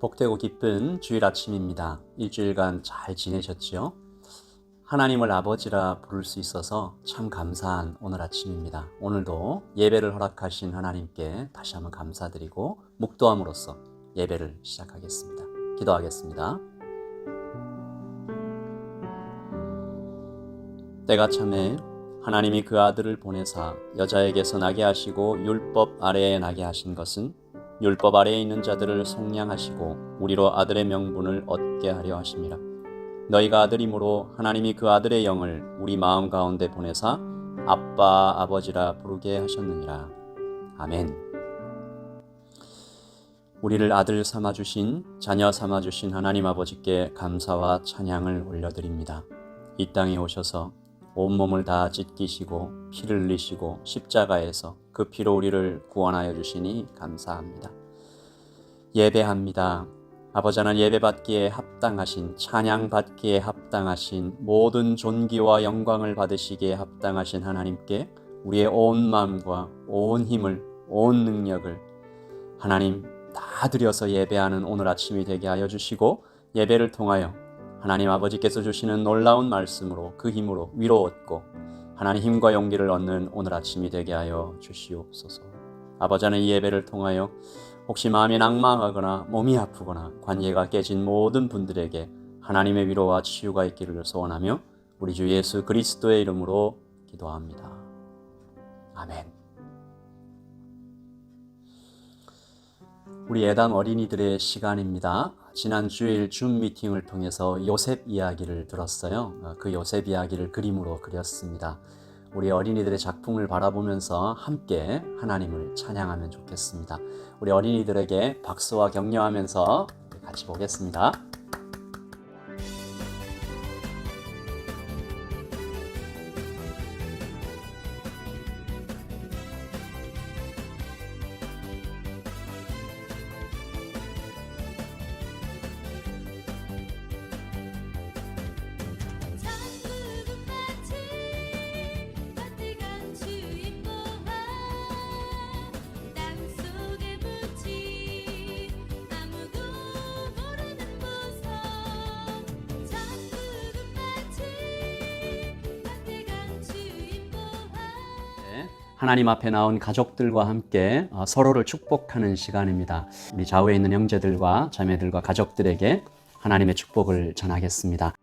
복되고 기쁜 주일 아침입니다. 일주일간 잘 지내셨지요? 하나님을 아버지라 부를 수 있어서 참 감사한 오늘 아침입니다. 오늘도 예배를 허락하신 하나님께 다시 한번 감사드리고 묵도함으로써 예배를 시작하겠습니다. 기도하겠습니다. 때가 참에 하나님이 그 아들을 보내사 여자에게서 나게 하시고 율법 아래에 나게 하신 것은 율법 아래에 있는 자들을 속량하시고 우리로 아들의 명분을 얻게 하려 하심이라. 너희가 아들이므로 하나님이 그 아들의 영을 우리 마음 가운데 보내사 아빠 아버지라 부르게 하셨느니라. 아멘. 우리를 아들 삼아주신, 자녀 삼아주신 하나님 아버지께 감사와 찬양을 올려드립니다. 이 땅에 오셔서 온몸을 다 찢기시고 피를 흘리시고 십자가에서 그 피로 우리를 구원하여 주시니 감사합니다. 예배합니다. 아버지 하나님, 예배받기에 합당하신, 찬양받기에 합당하신, 모든 존귀와 영광을 받으시기에 합당하신 하나님께 우리의 온 마음과 온 힘을, 온 능력을 하나님 다 드려서 예배하는 오늘 아침이 되게 하여 주시고, 예배를 통하여 하나님 아버지께서 주시는 놀라운 말씀으로 그 힘으로 위로 얻고 하나님 힘과 용기를 얻는 오늘 아침이 되게 하여 주시옵소서. 아버지 하나님, 이 예배를 통하여 혹시 마음이 낭망하거나 몸이 아프거나 관계가 깨진 모든 분들에게 하나님의 위로와 치유가 있기를 소원하며 우리 주 예수 그리스도의 이름으로 기도합니다. 아멘. 우리 예단 어린이들의 시간입니다. 지난 주일 줌 미팅을 통해서 요셉 이야기를 들었어요. 그 요셉 이야기를 그림으로 그렸습니다. 우리 어린이들의 작품을 바라보면서 함께 하나님을 찬양하면 좋겠습니다. 우리 어린이들에게 박수와 격려하면서 같이 보겠습니다. 하나님 앞에 나온 가족들과 함께 서로를 축복하는 시간입니다. 우리 좌우에 있는 형제들과 자매들과 가족들에게 하나님의 축복을 전하겠습니다.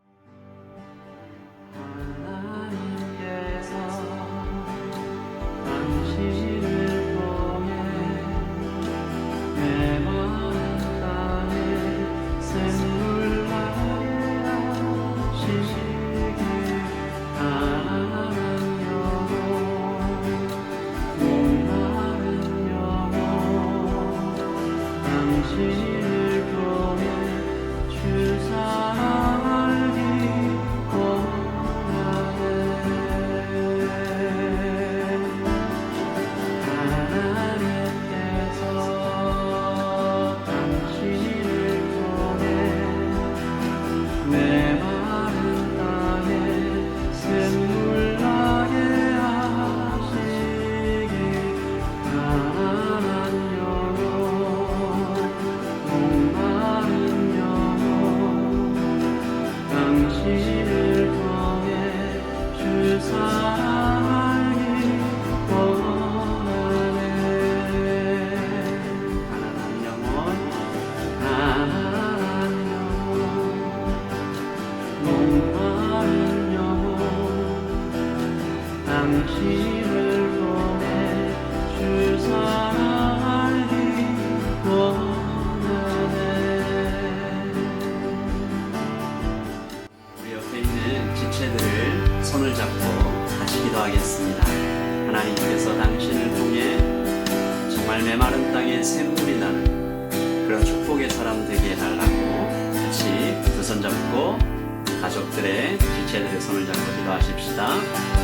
손을 잡고 같이 기도하겠습니다. 하나님께서 당신을 통해 정말 메마른 땅에 샘물이 나는 그런 축복의 사람 되게 해달라고 같이 두 손 잡고 가족들의 지체들의 손을 잡고 기도하십시다.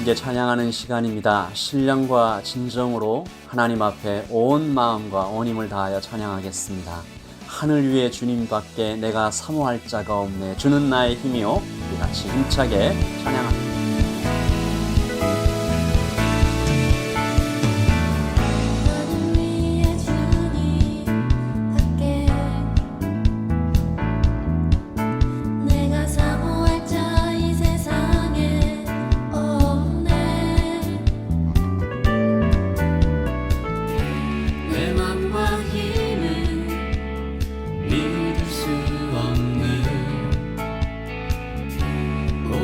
이제 찬양하는 시간입니다. 신령과 진정으로 하나님 앞에 온 마음과 온 힘을 다하여 찬양하겠습니다. 하늘 위에 주님밖에 내가 사모할 자가 없네. 주는 나의 힘이요. 우리 같이 힘차게 찬양합니다.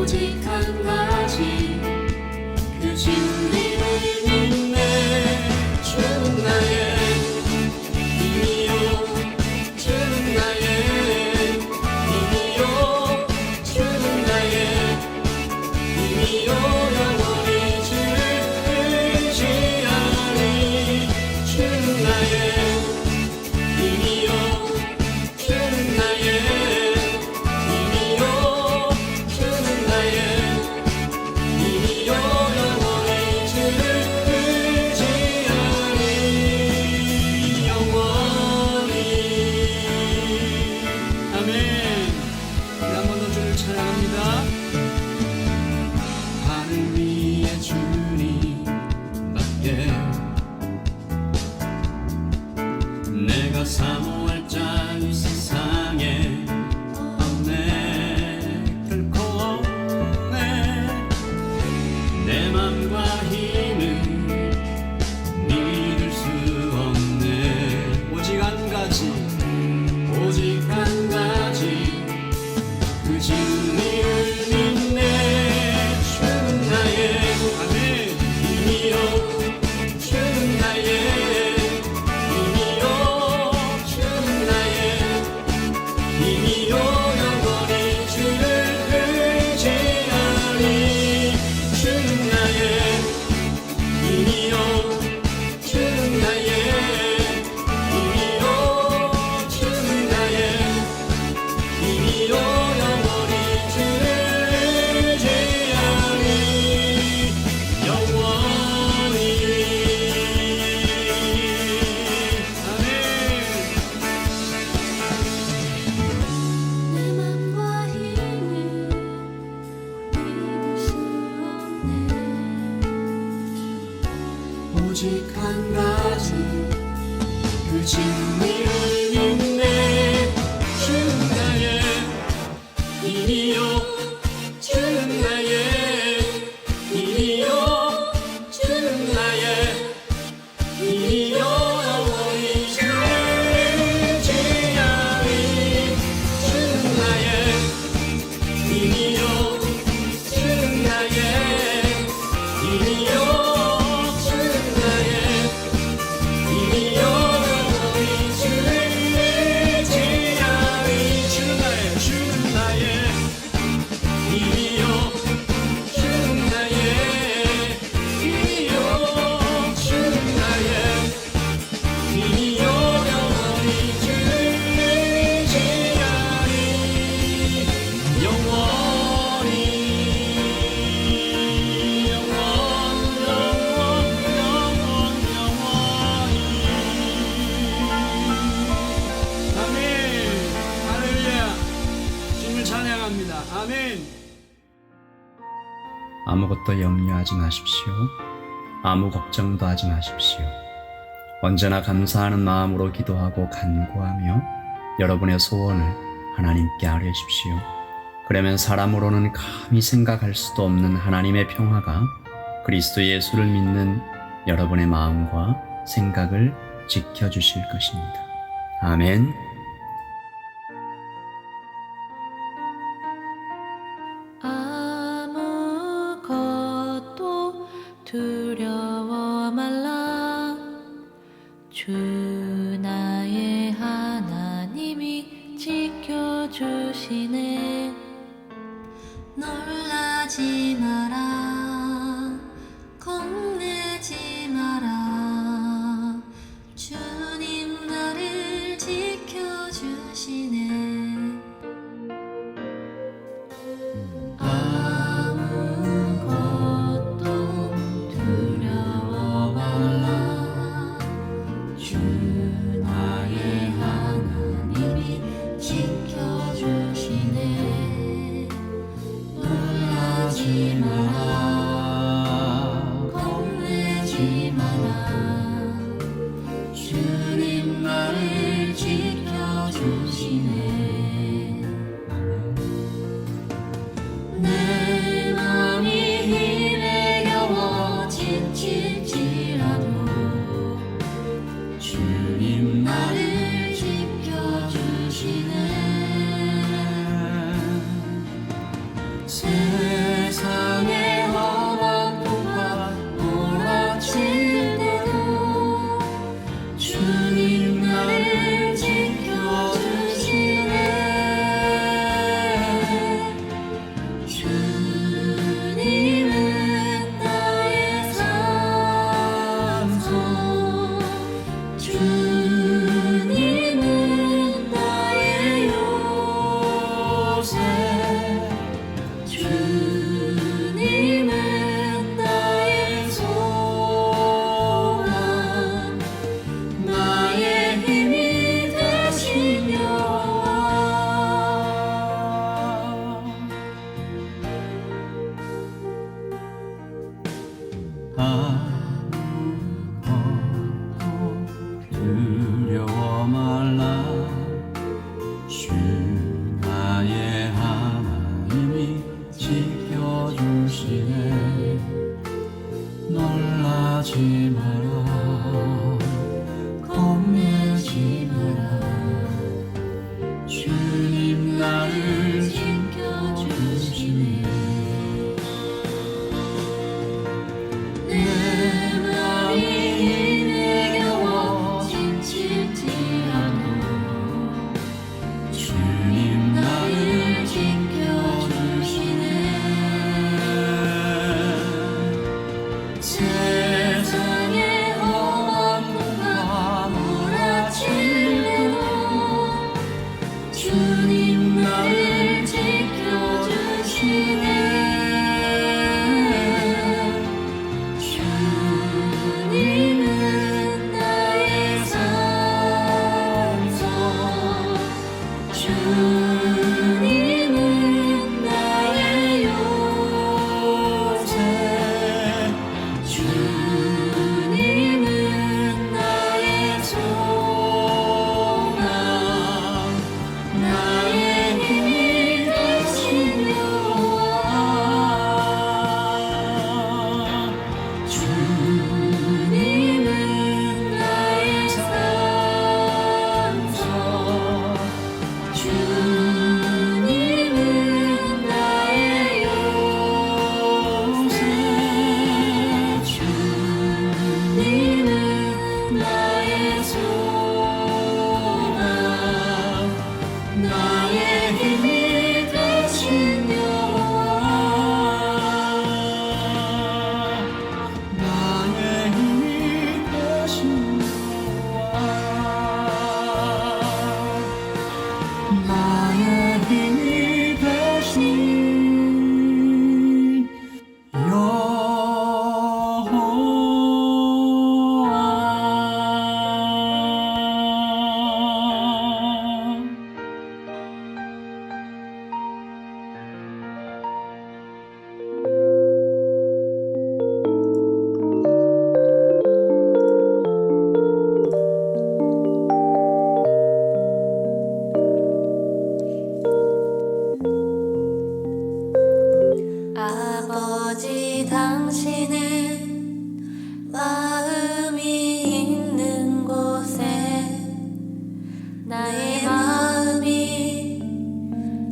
오직 한 가지 그 진리를 믿네. 주는 나의 힘이요, 주는 나의 힘이요, 주는 나의 힘이요. 영원히 주를 의지하리. 주는 나의 힘이요, 주는 나의 내가 사모할 자 이 세상에 없네. 결코 없네. 내 맘과 힘은 믿을 수 없네. 오직 한 가지, 오직 한 가지 그 진리를 믿네. 주는 나의 아멘 힘이요, 주는 나의 오직 한 가지 그 진리를 믿네. 주는 나의 힘이요, 주는 나의 힘이요, 주는 나의 힘이요. 영원히 주를 의지하리. 주는 나의 힘이요, 주는 나의 힘이요. 아멘. 아무것도 염려하지 마십시오. 아무 걱정도 하지 마십시오. 언제나 감사하는 마음으로 기도하고 간구하며 여러분의 소원을 하나님께 아뢰십시오. 그러면 사람으로는 감히 생각할 수도 없는 하나님의 평화가 그리스도 예수를 믿는 여러분의 마음과 생각을 지켜주실 것입니다. 아멘. 아무것도 두려워 말라. 주 나의 하나님이 지켜주시네. 놀라지 마라, 겁내지 마라. 주님 나를 지켜주시네. 아무것도 말라. 주 나의 하나님이 지켜주시네. 놀라지 마라, 겁내지 마라. 주님 나를 지켜주시네. 내 마음이 힘에 겨워 지칠지라도 주님 나를 지켜주시네. 세상의 험한 풍파 몰아칠 때도 주님 나를 지켜주시네. 주님은 나의 산소, 주님은 나의 요새, 주님은 나의 소망, 나의 힘이 되신 여호와. 주님은 나의 산소, 주님은 나의 요새, 주님은 나의 소망, 나의 힘이 되신 여호와. 나의 힘이 되신 여호와. 나의 힘이 되신 여호와. 아버지 당신은 마음이 있는 곳에 나의 마음이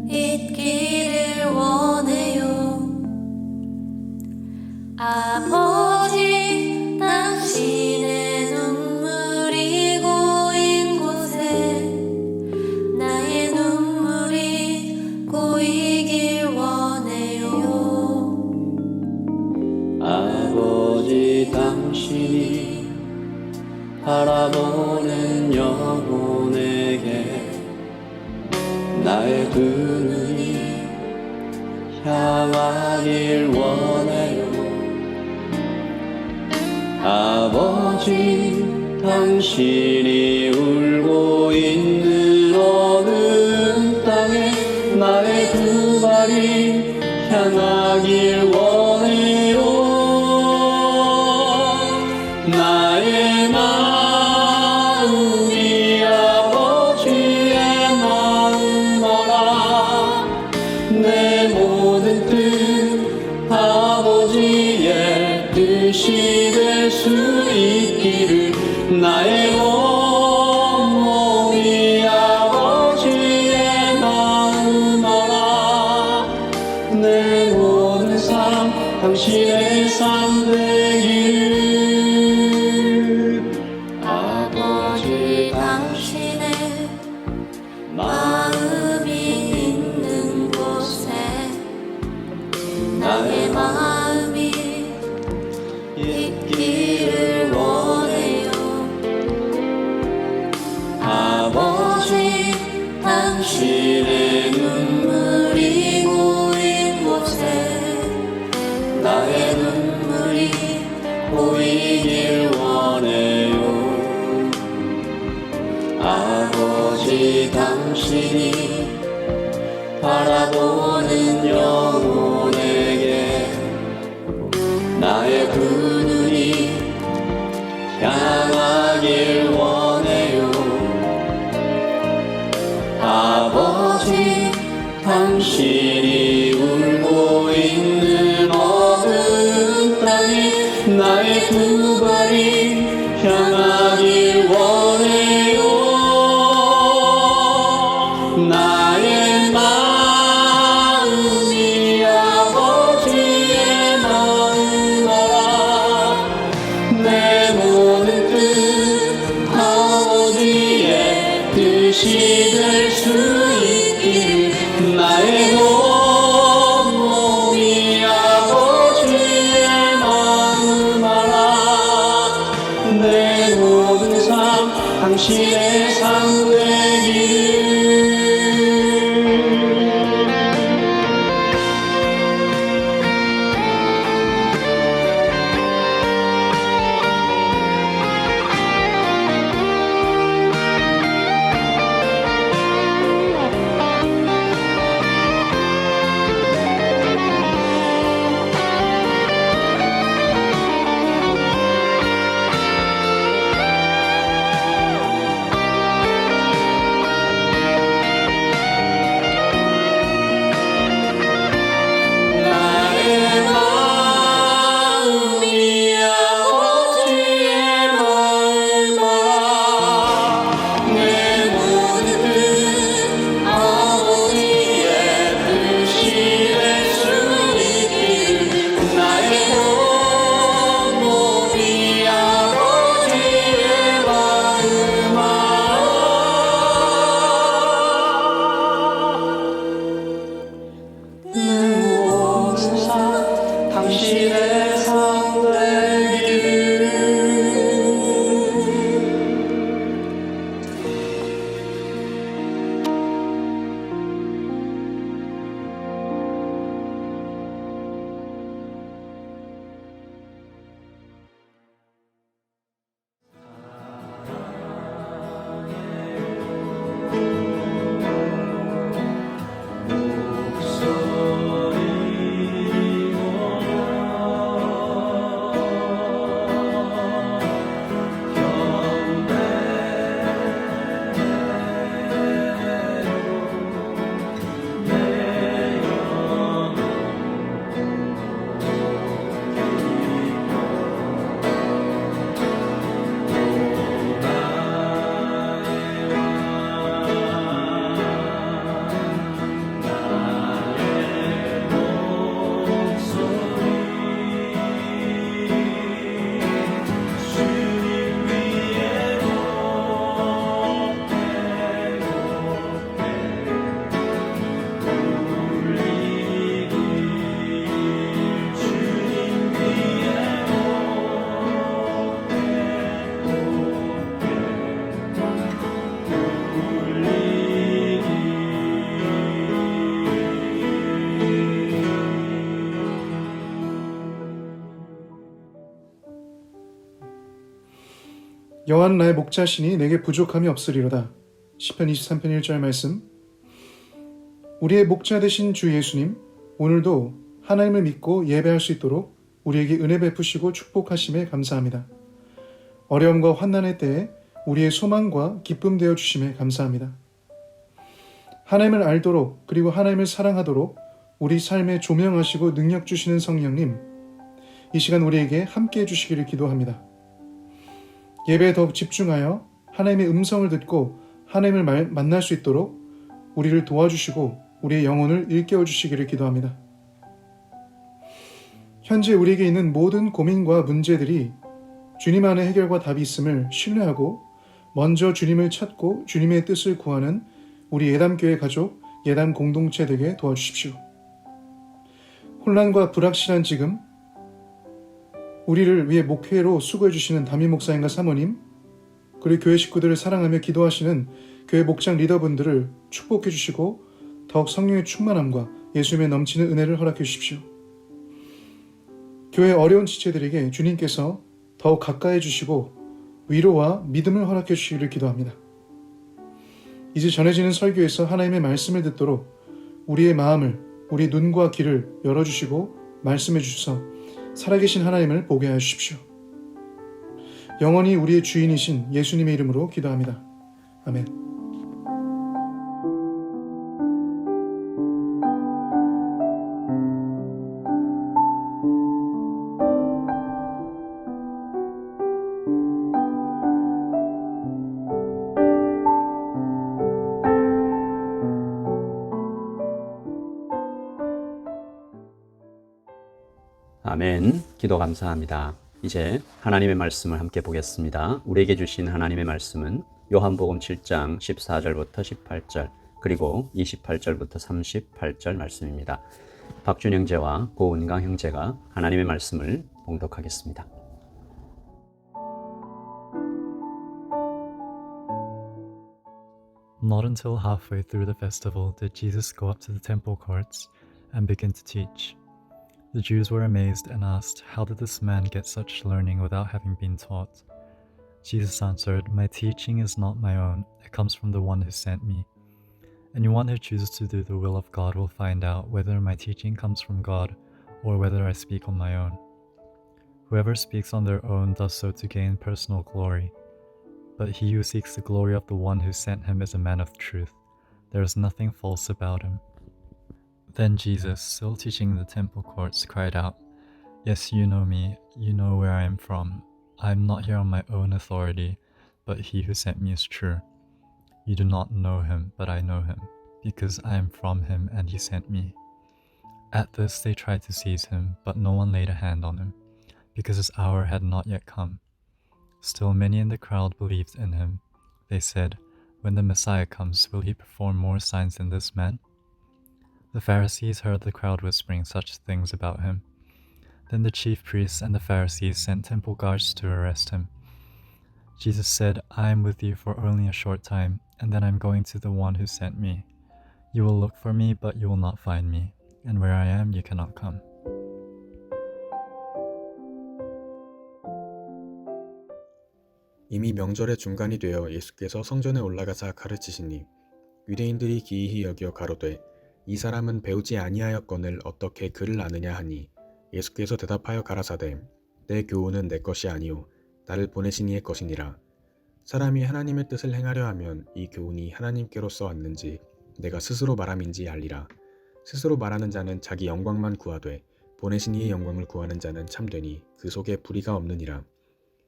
있기를 원해요. 아버지 당신의 눈물이 고인 곳에 나의 눈물이 고이길 원해요. 아버지 당신이 바라보는 영혼에게 나의 두 눈이 향하길 원해요. 아버지 당신이 울고 있는 어느 땅에 나의 두 발이 향하길 원해요. 나의 마음이 아버지의 마음마라. 내 모든 뜻 아버지의 뜻이 될 수 있기를. 나의 온몸이 아버지의 마음마라. 내 모든 삶 당신의 삶 되기를. 아버지 당신의 마음이 있는 곳에 나의 마음이 있기를 원해요. 아버지 당신의 눈물이 고인 곳에 나의 눈물이 보이길 원해요. 아버지 당신이 바라보는 영혼에게 나의 두 눈이 향하길 원해요. 아버지 당신이 울고 있는 어두운 땅에 나의 두 발이 향하길 원해요. 나의 마음이 아버지의 마음아 내 모든 뜻 아버지의 뜻이 될 수 있기를 나의 몸이 아버지의 마음 알아 내 모든 삶 당신의 삶 되기를. 당신의 삶 되기를. 여호와는 나의 목자시니 내게 부족함이 없으리로다. 시편 23편 1절 말씀. 우리의 목자 되신 주 예수님, 오늘도 하나님을 믿고 예배할 수 있도록 우리에게 은혜 베푸시고 축복하심에 감사합니다. 어려움과 환난의 때에 우리의 소망과 기쁨 되어 주심에 감사합니다. 하나님을 알도록 그리고 하나님을 사랑하도록 우리 삶에 조명하시고 능력 주시는 성령님, 이 시간 우리에게 함께해 주시기를 기도합니다. 예배에 더욱 집중하여 하나님의 음성을 듣고 하나님을 만날 수 있도록 우리를 도와주시고 우리의 영혼을 일깨워 주시기를 기도합니다. 현재 우리에게 있는 모든 고민과 문제들이 주님 안에 해결과 답이 있음을 신뢰하고 먼저 주님을 찾고 주님의 뜻을 구하는 우리 예담교회 가족, 예담 공동체 되게 도와주십시오. 혼란과 불확실한 지금, 우리를 위해 목회로 수고해 주시는 담임 목사님과 사모님, 그리고 교회 식구들을 사랑하며 기도하시는 교회 목장 리더분들을 축복해 주시고 더욱 성령의 충만함과 예수님의 넘치는 은혜를 허락해 주십시오. 교회 어려운 지체들에게 주님께서 더욱 가까이 주시고 위로와 믿음을 허락해 주시기를 기도합니다. 이제 전해지는 설교에서 하나님의 말씀을 듣도록 우리의 마음을, 우리 눈과 귀를 열어주시고 말씀해 주셔서 살아계신 하나님을 보게 하여 주십시오. 영원히 우리의 주인이신 예수님의 이름으로 기도합니다. 아멘. 아멘. 기도 감사합니다. 이제 하나님의 말씀을 함께 보겠습니다. 우리에게 주신 하나님의 말씀은 요한복음 7장 14절부터 18절 그리고 28절부터 38절 말씀입니다. 박준 형제와 고은강 형제가 하나님의 말씀을 봉독하겠습니다. Not until halfway through the festival did Jesus go up to the temple courts and begin to teach. The Jews were amazed and asked, "How did this man get such learning without having been taught?" Jesus answered, "My teaching is not my own, it comes from the one who sent me. Anyone who chooses to do the will of God will find out whether my teaching comes from God or whether I speak on my own. Whoever speaks on their own does so to gain personal glory. But he who seeks the glory of the one who sent him is a man of truth. There is nothing false about him." Then Jesus, still teaching in the temple courts, cried out, "Yes, you know me, you know where I am from. I am not here on my own authority, but he who sent me is true. You do not know him, but I know him, because I am from him and he sent me." At this they tried to seize him, but no one laid a hand on him, because his hour had not yet come. Still many in the crowd believed in him. They said, "When the Messiah comes, will he perform more signs than this man?" The Pharisees heard the crowd whispering such things about him. Then the chief priests and the Pharisees sent temple guards to arrest him. Jesus said, "I am with you for only a short time, and then I'm going to the one who sent me. You will look for me, but you will not find me, and where I am, you cannot come." 이미 명절의 중간이 되어 예수께서 성전에 올라가사 가르치시니 유대인들이 기이히 여겨 가로되, "이 사람은 배우지 아니하였거늘 어떻게 글을 아느냐 하니, 예수께서 대답하여 가라사대, 내 교훈은 내 것이 아니요 나를 보내신 이의 것이니라. 사람이 하나님의 뜻을 행하려 하면 이 교훈이 하나님께로서 왔는지 내가 스스로 말함인지 알리라. 스스로 말하는 자는 자기 영광만 구하되 보내신 이의 영광을 구하는 자는 참되니 그 속에 불의가 없느니라."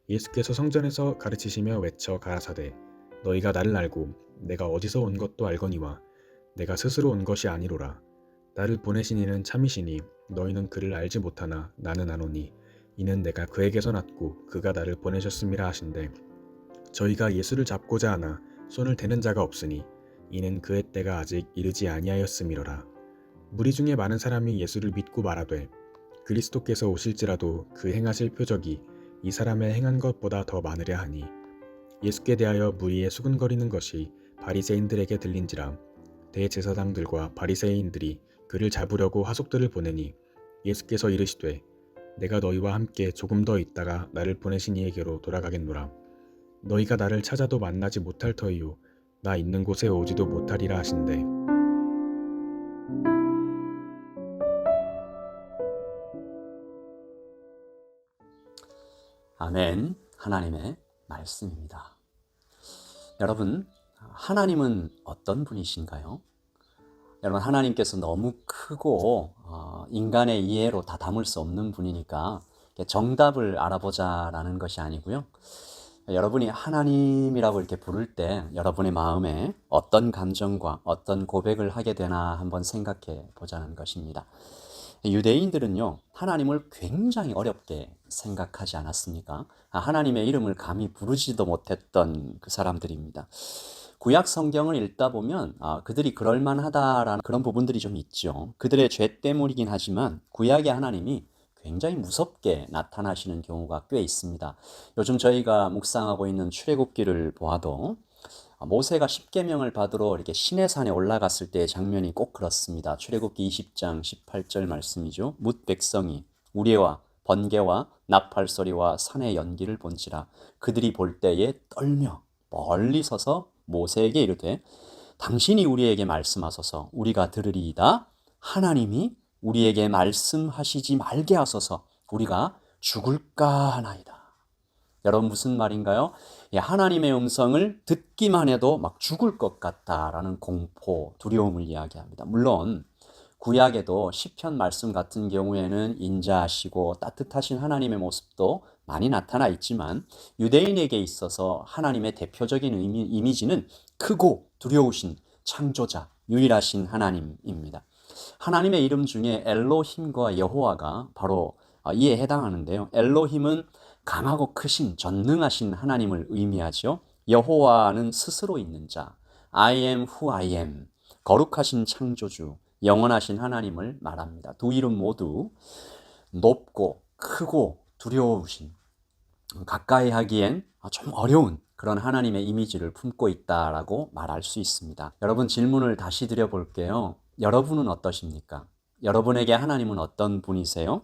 예수께서 성전에서 가르치시며 외쳐 가라사대, "너희가 나를 알고 내가 어디서 온 것도 알거니와 내가 스스로 온 것이 아니로라. 나를 보내신 이는 참이시니 너희는 그를 알지 못하나 나는 아노니 이는 내가 그에게서 났고 그가 나를 보내셨음이라 하신대, 저희가 예수를 잡고자 하나 손을 대는 자가 없으니 이는 그의 때가 아직 이르지 아니하였음이로라." 무리 중에 많은 사람이 예수를 믿고 말하되, 그리스도께서 오실지라도 그 행하실 표적이 이 사람의 행한 것보다 더 많으랴 하니, 예수께 대하여 무리에 수근거리는 것이 바리새인들에게 들린지라. 대제사장들과 바리새인들이 그를 잡으려고 하속들을 보내니 예수께서 이르시되, "내가 너희와 함께 조금 더 있다가 나를 보내신 이에게로 돌아가겠노라. 너희가 나를 찾아도 만나지 못할 터이요 나 있는 곳에 오지도 못하리라 하신대." 아멘. 하나님의 말씀입니다. 여러분, 하나님은 어떤 분이신가요? 여러분, 하나님께서 너무 크고 인간의 이해로 다 담을 수 없는 분이니까 정답을 알아보자라는 것이 아니고요. 여러분이 하나님이라고 이렇게 부를 때 여러분의 마음에 어떤 감정과 어떤 고백을 하게 되나 한번 생각해 보자는 것입니다. 유대인들은요, 하나님을 굉장히 어렵게 생각하지 않았습니까? 하나님의 이름을 감히 부르지도 못했던 그 사람들입니다. 구약 성경을 읽다 보면 그들이 그럴만하다라는 그런 부분들이 좀 있죠. 그들의 죄 때문이긴 하지만 구약의 하나님이 굉장히 무섭게 나타나시는 경우가 꽤 있습니다. 요즘 저희가 묵상하고 있는 출애굽기를 보아도 모세가 십계명을 받으러 이렇게 시내산에 올라갔을 때의 장면이 꼭 그렇습니다. 출애굽기 20장 18절 말씀이죠. 뭇 백성이 우레와 번개와 나팔 소리와 산의 연기를 본지라 그들이 볼 때에 떨며 멀리 서서 모세에게 이르되, "당신이 우리에게 말씀하소서 우리가 들으리이다. 하나님이 우리에게 말씀하시지 말게 하소서 우리가 죽을까 하나이다." 여러분, 무슨 말인가요? 하나님의 음성을 듣기만 해도 막 죽을 것 같다라는 공포, 두려움을 이야기합니다. 물론 구약에도 시편 말씀 같은 경우에는 인자하시고 따뜻하신 하나님의 모습도 많이 나타나 있지만 유대인에게 있어서 하나님의 대표적인 이미지는 크고 두려우신 창조자, 유일하신 하나님입니다. 하나님의 이름 중에 엘로힘과 여호와가 바로 이에 해당하는데요. 엘로힘은 강하고 크신 전능하신 하나님을 의미하죠. 여호와는 스스로 있는 자, I am who I am, 거룩하신 창조주, 영원하신 하나님을 말합니다. 두 이름 모두 높고 크고 두려우신, 가까이 하기엔 좀 어려운 그런 하나님의 이미지를 품고 있다라고 말할 수 있습니다. 여러분, 질문을 다시 드려볼게요. 여러분은 어떠십니까? 여러분에게 하나님은 어떤 분이세요?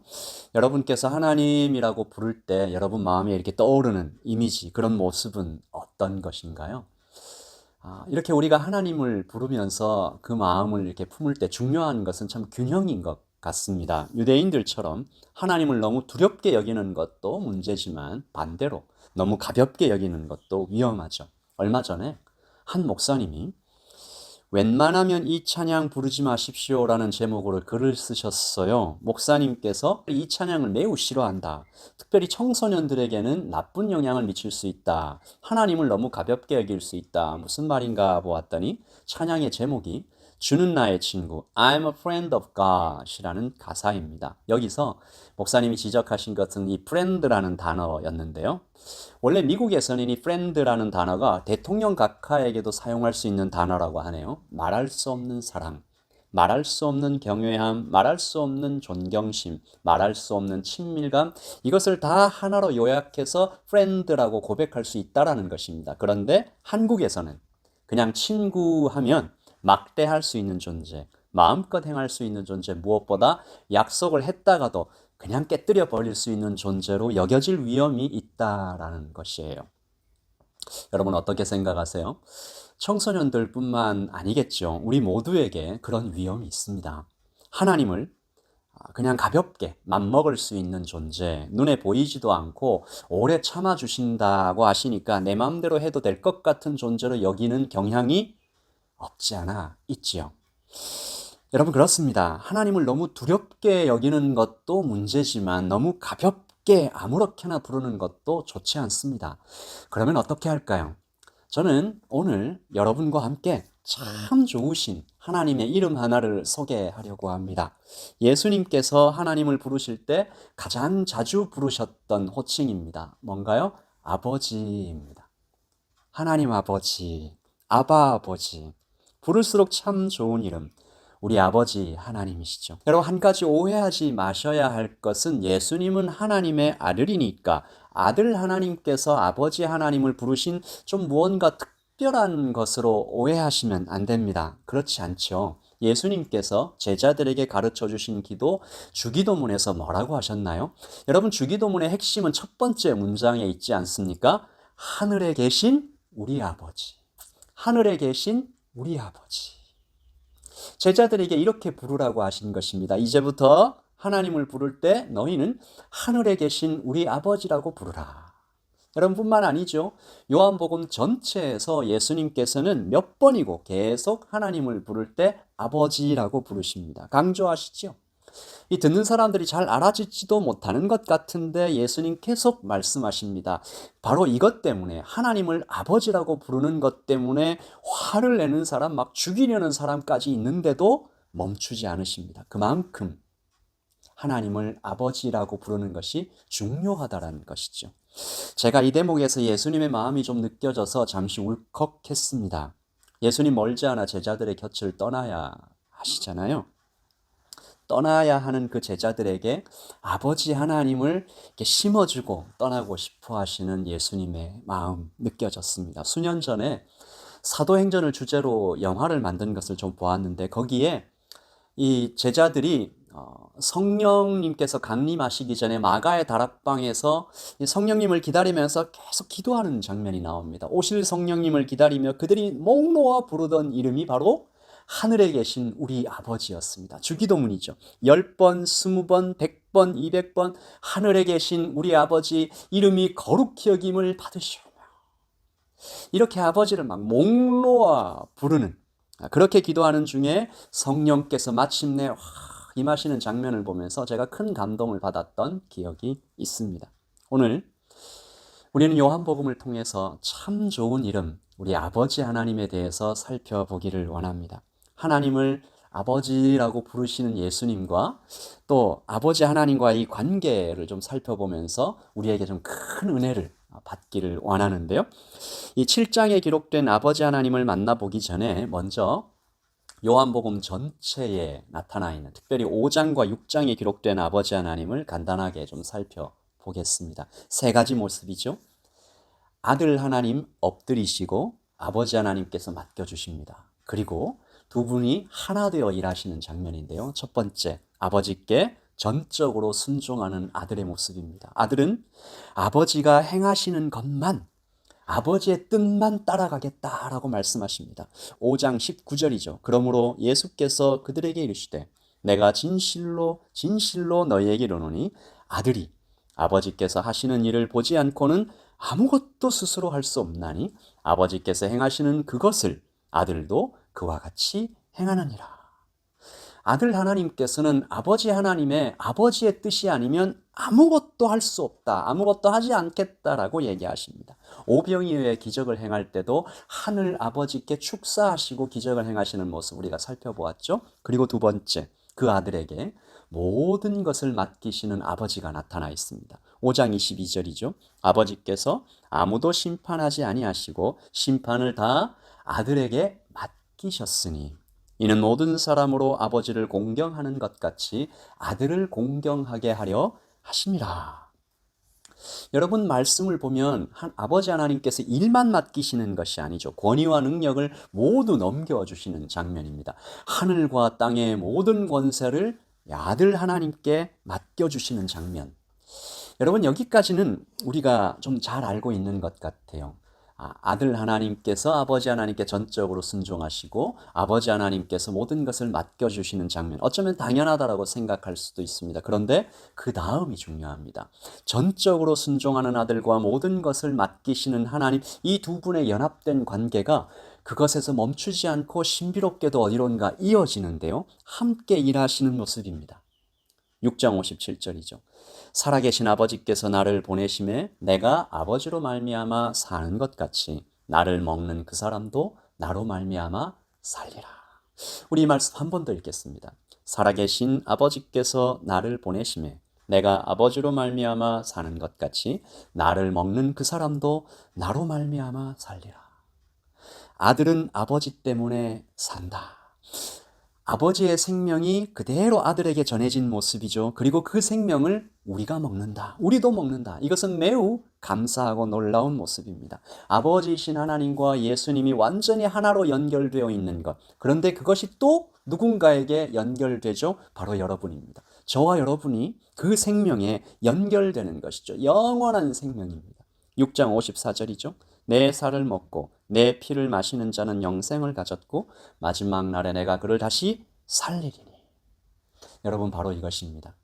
여러분께서 하나님이라고 부를 때 여러분 마음에 이렇게 떠오르는 이미지, 그런 모습은 어떤 것인가요? 이렇게 우리가 하나님을 부르면서 그 마음을 이렇게 품을 때 중요한 것은 참 균형인 것 같습니다. 유대인들처럼 하나님을 너무 두렵게 여기는 것도 문제지만 반대로 너무 가볍게 여기는 것도 위험하죠. 얼마 전에 한 목사님이 웬만하면 이 찬양 부르지 마십시오라는 제목으로 글을 쓰셨어요. 목사님께서 이 찬양을 매우 싫어한다. 특별히 청소년들에게는 나쁜 영향을 미칠 수 있다. 하나님을 너무 가볍게 여길 수 있다. 무슨 말인가 보았더니 찬양의 제목이 주는 나의 친구, I'm a friend of God 이라는 가사입니다. 여기서 목사님이 지적하신 것은 이 friend라는 단어였는데요. 원래 미국에서는 이 friend라는 단어가 대통령 각하에게도 사용할 수 있는 단어라고 하네요. 말할 수 없는 사랑, 말할 수 없는 경외함, 말할 수 없는 존경심, 말할 수 없는 친밀감, 이것을 다 하나로 요약해서 friend라고 고백할 수 있다라는 것입니다. 그런데 한국에서는 그냥 친구하면 막대할 수 있는 존재, 마음껏 행할 수 있는 존재, 무엇보다 약속을 했다가도 그냥 깨뜨려 버릴 수 있는 존재로 여겨질 위험이 있다라는 것이에요. 여러분 어떻게 생각하세요? 청소년들뿐만 아니겠죠. 우리 모두에게 그런 위험이 있습니다. 하나님을 그냥 가볍게 맘먹을 수 있는 존재, 눈에 보이지도 않고 오래 참아주신다고 하시니까 내 마음대로 해도 될 것 같은 존재로 여기는 경향이 없지 않아 있지요. 여러분 그렇습니다. 하나님을 너무 두렵게 여기는 것도 문제지만 너무 가볍게 아무렇게나 부르는 것도 좋지 않습니다. 그러면 어떻게 할까요? 저는 오늘 여러분과 함께 참 좋으신 하나님의 이름 하나를 소개하려고 합니다. 예수님께서 하나님을 부르실 때 가장 자주 부르셨던 호칭입니다. 뭔가요? 아버지입니다. 하나님 아버지, 아바 아버지. 부를수록 참 좋은 이름, 우리 아버지 하나님이시죠. 여러분 한 가지 오해하지 마셔야 할 것은 예수님은 하나님의 아들이니까 아들 하나님께서 아버지 하나님을 부르신 좀 무언가 특별한 것으로 오해하시면 안 됩니다. 그렇지 않죠. 예수님께서 제자들에게 가르쳐 주신 기도 주기도문에서 뭐라고 하셨나요? 여러분 주기도문의 핵심은 첫 번째 문장에 있지 않습니까? 하늘에 계신 우리 아버지. 하늘에 계신 우리 아버지. 제자들에게 이렇게 부르라고 하신 것입니다. 이제부터 하나님을 부를 때 너희는 하늘에 계신 우리 아버지라고 부르라. 여러분뿐만 아니죠. 요한복음 전체에서 예수님께서는 몇 번이고 계속 하나님을 부를 때 아버지라고 부르십니다. 강조하시죠. 이 듣는 사람들이 잘 알아듣지도 못하는 것 같은데 예수님 계속 말씀하십니다. 바로 이것 때문에 하나님을 아버지라고 부르는 것 때문에 화를 내는 사람, 막 죽이려는 사람까지 있는데도 멈추지 않으십니다. 그만큼 하나님을 아버지라고 부르는 것이 중요하다는 것이죠. 제가 이 대목에서 예수님의 마음이 좀 느껴져서 잠시 울컥했습니다. 예수님 멀지 않아 제자들의 곁을 떠나야 하시잖아요. 떠나야 하는 그 제자들에게 아버지 하나님을 이렇게 심어주고 떠나고 싶어 하시는 예수님의 마음 느껴졌습니다. 수년 전에 사도행전을 주제로 영화를 만든 것을 좀 보았는데 거기에 이 제자들이 성령님께서 강림하시기 전에 마가의 다락방에서 성령님을 기다리면서 계속 기도하는 장면이 나옵니다. 오실 성령님을 기다리며 그들이 목 놓아 부르던 이름이 바로 하늘에 계신 우리 아버지였습니다. 주기도문이죠. 10번, 20번, 100번, 200번 하늘에 계신 우리 아버지 이름이 거룩히 여김을 받으시오며 이렇게 아버지를 막 목 놓아 부르는 그렇게 기도하는 중에 성령께서 마침내 임하시는 장면을 보면서 제가 큰 감동을 받았던 기억이 있습니다. 오늘 우리는 요한복음을 통해서 참 좋은 이름 우리 아버지 하나님에 대해서 살펴보기를 원합니다. 하나님을 아버지라고 부르시는 예수님과 또 아버지 하나님과의 이 관계를 좀 살펴보면서 우리에게 좀 큰 은혜를 받기를 원하는데요. 이 7장에 기록된 아버지 하나님을 만나보기 전에 먼저 요한복음 전체에 나타나 있는, 특별히 5장과 6장에 기록된 아버지 하나님을 간단하게 좀 살펴보겠습니다. 세 가지 모습이죠. 아들 하나님 엎드리시고 아버지 하나님께서 맡겨주십니다. 그리고 두 분이 하나 되어 일하시는 장면인데요. 첫 번째, 아버지께 전적으로 순종하는 아들의 모습입니다. 아들은 아버지가 행하시는 것만, 아버지의 뜻만 따라가겠다라고 말씀하십니다. 5장 19절이죠. 그러므로 예수께서 그들에게 이르시되 내가 진실로 진실로 너희에게 이르노니 아들이 아버지께서 하시는 일을 보지 않고는 아무것도 스스로 할 수 없나니 아버지께서 행하시는 그것을 아들도 그와 같이 행하느니라. 아들 하나님께서는 아버지 하나님의 아버지의 뜻이 아니면 아무것도 할 수 없다, 아무것도 하지 않겠다라고 얘기하십니다. 오병이어의 기적을 행할 때도 하늘 아버지께 축사하시고 기적을 행하시는 모습 우리가 살펴보았죠. 그리고 두 번째, 그 아들에게 모든 것을 맡기시는 아버지가 나타나 있습니다. 5장 22절이죠. 아버지께서 아무도 심판하지 아니하시고 심판을 다 아들에게 맡기셨으니 이는 모든 사람으로 아버지를 공경하는 것 같이 아들을 공경하게 하려 하심이라. 여러분, 말씀을 보면 아버지 하나님께서 일만 맡기시는 것이 아니죠. 권위와 능력을 모두 넘겨주시는 장면입니다. 하늘과 땅의 모든 권세를 아들 하나님께 맡겨주시는 장면. 여러분, 여기까지는 우리가 좀 잘 알고 있는 것 같아요. 아들 하나님께서 아버지 하나님께 전적으로 순종하시고 아버지 하나님께서 모든 것을 맡겨주시는 장면, 어쩌면 당연하다라고 생각할 수도 있습니다. 그런데 그 다음이 중요합니다. 전적으로 순종하는 아들과 모든 것을 맡기시는 하나님, 이 두 분의 연합된 관계가 그것에서 멈추지 않고 신비롭게도 어디론가 이어지는데요. 함께 일하시는 모습입니다. 6장 57절이죠. 살아계신 아버지께서 나를 보내심에 내가 아버지로 말미암아 사는 것 같이 나를 먹는 그 사람도 나로 말미암아 살리라. 우리 이 말씀 한 번 더 읽겠습니다. 살아계신 아버지께서 나를 보내심에 내가 아버지로 말미암아 사는 것 같이 나를 먹는 그 사람도 나로 말미암아 살리라. 아들은 아버지 때문에 산다. 아버지의 생명이 그대로 아들에게 전해진 모습이죠. 그리고 그 생명을 우리가 먹는다. 우리도 먹는다. 이것은 매우 감사하고 놀라운 모습입니다. 아버지이신 하나님과 예수님이 완전히 하나로 연결되어 있는 것. 그런데 그것이 또 누군가에게 연결되죠. 바로 여러분입니다. 저와 여러분이 그 생명에 연결되는 것이죠. 영원한 생명입니다. 6장 54절이죠. 내 살을 먹고 내 피를 마시는 자는 영생을 가졌고 마지막 날에 내가 그를 다시 살리리니. 여러분, 바로 이것입니다.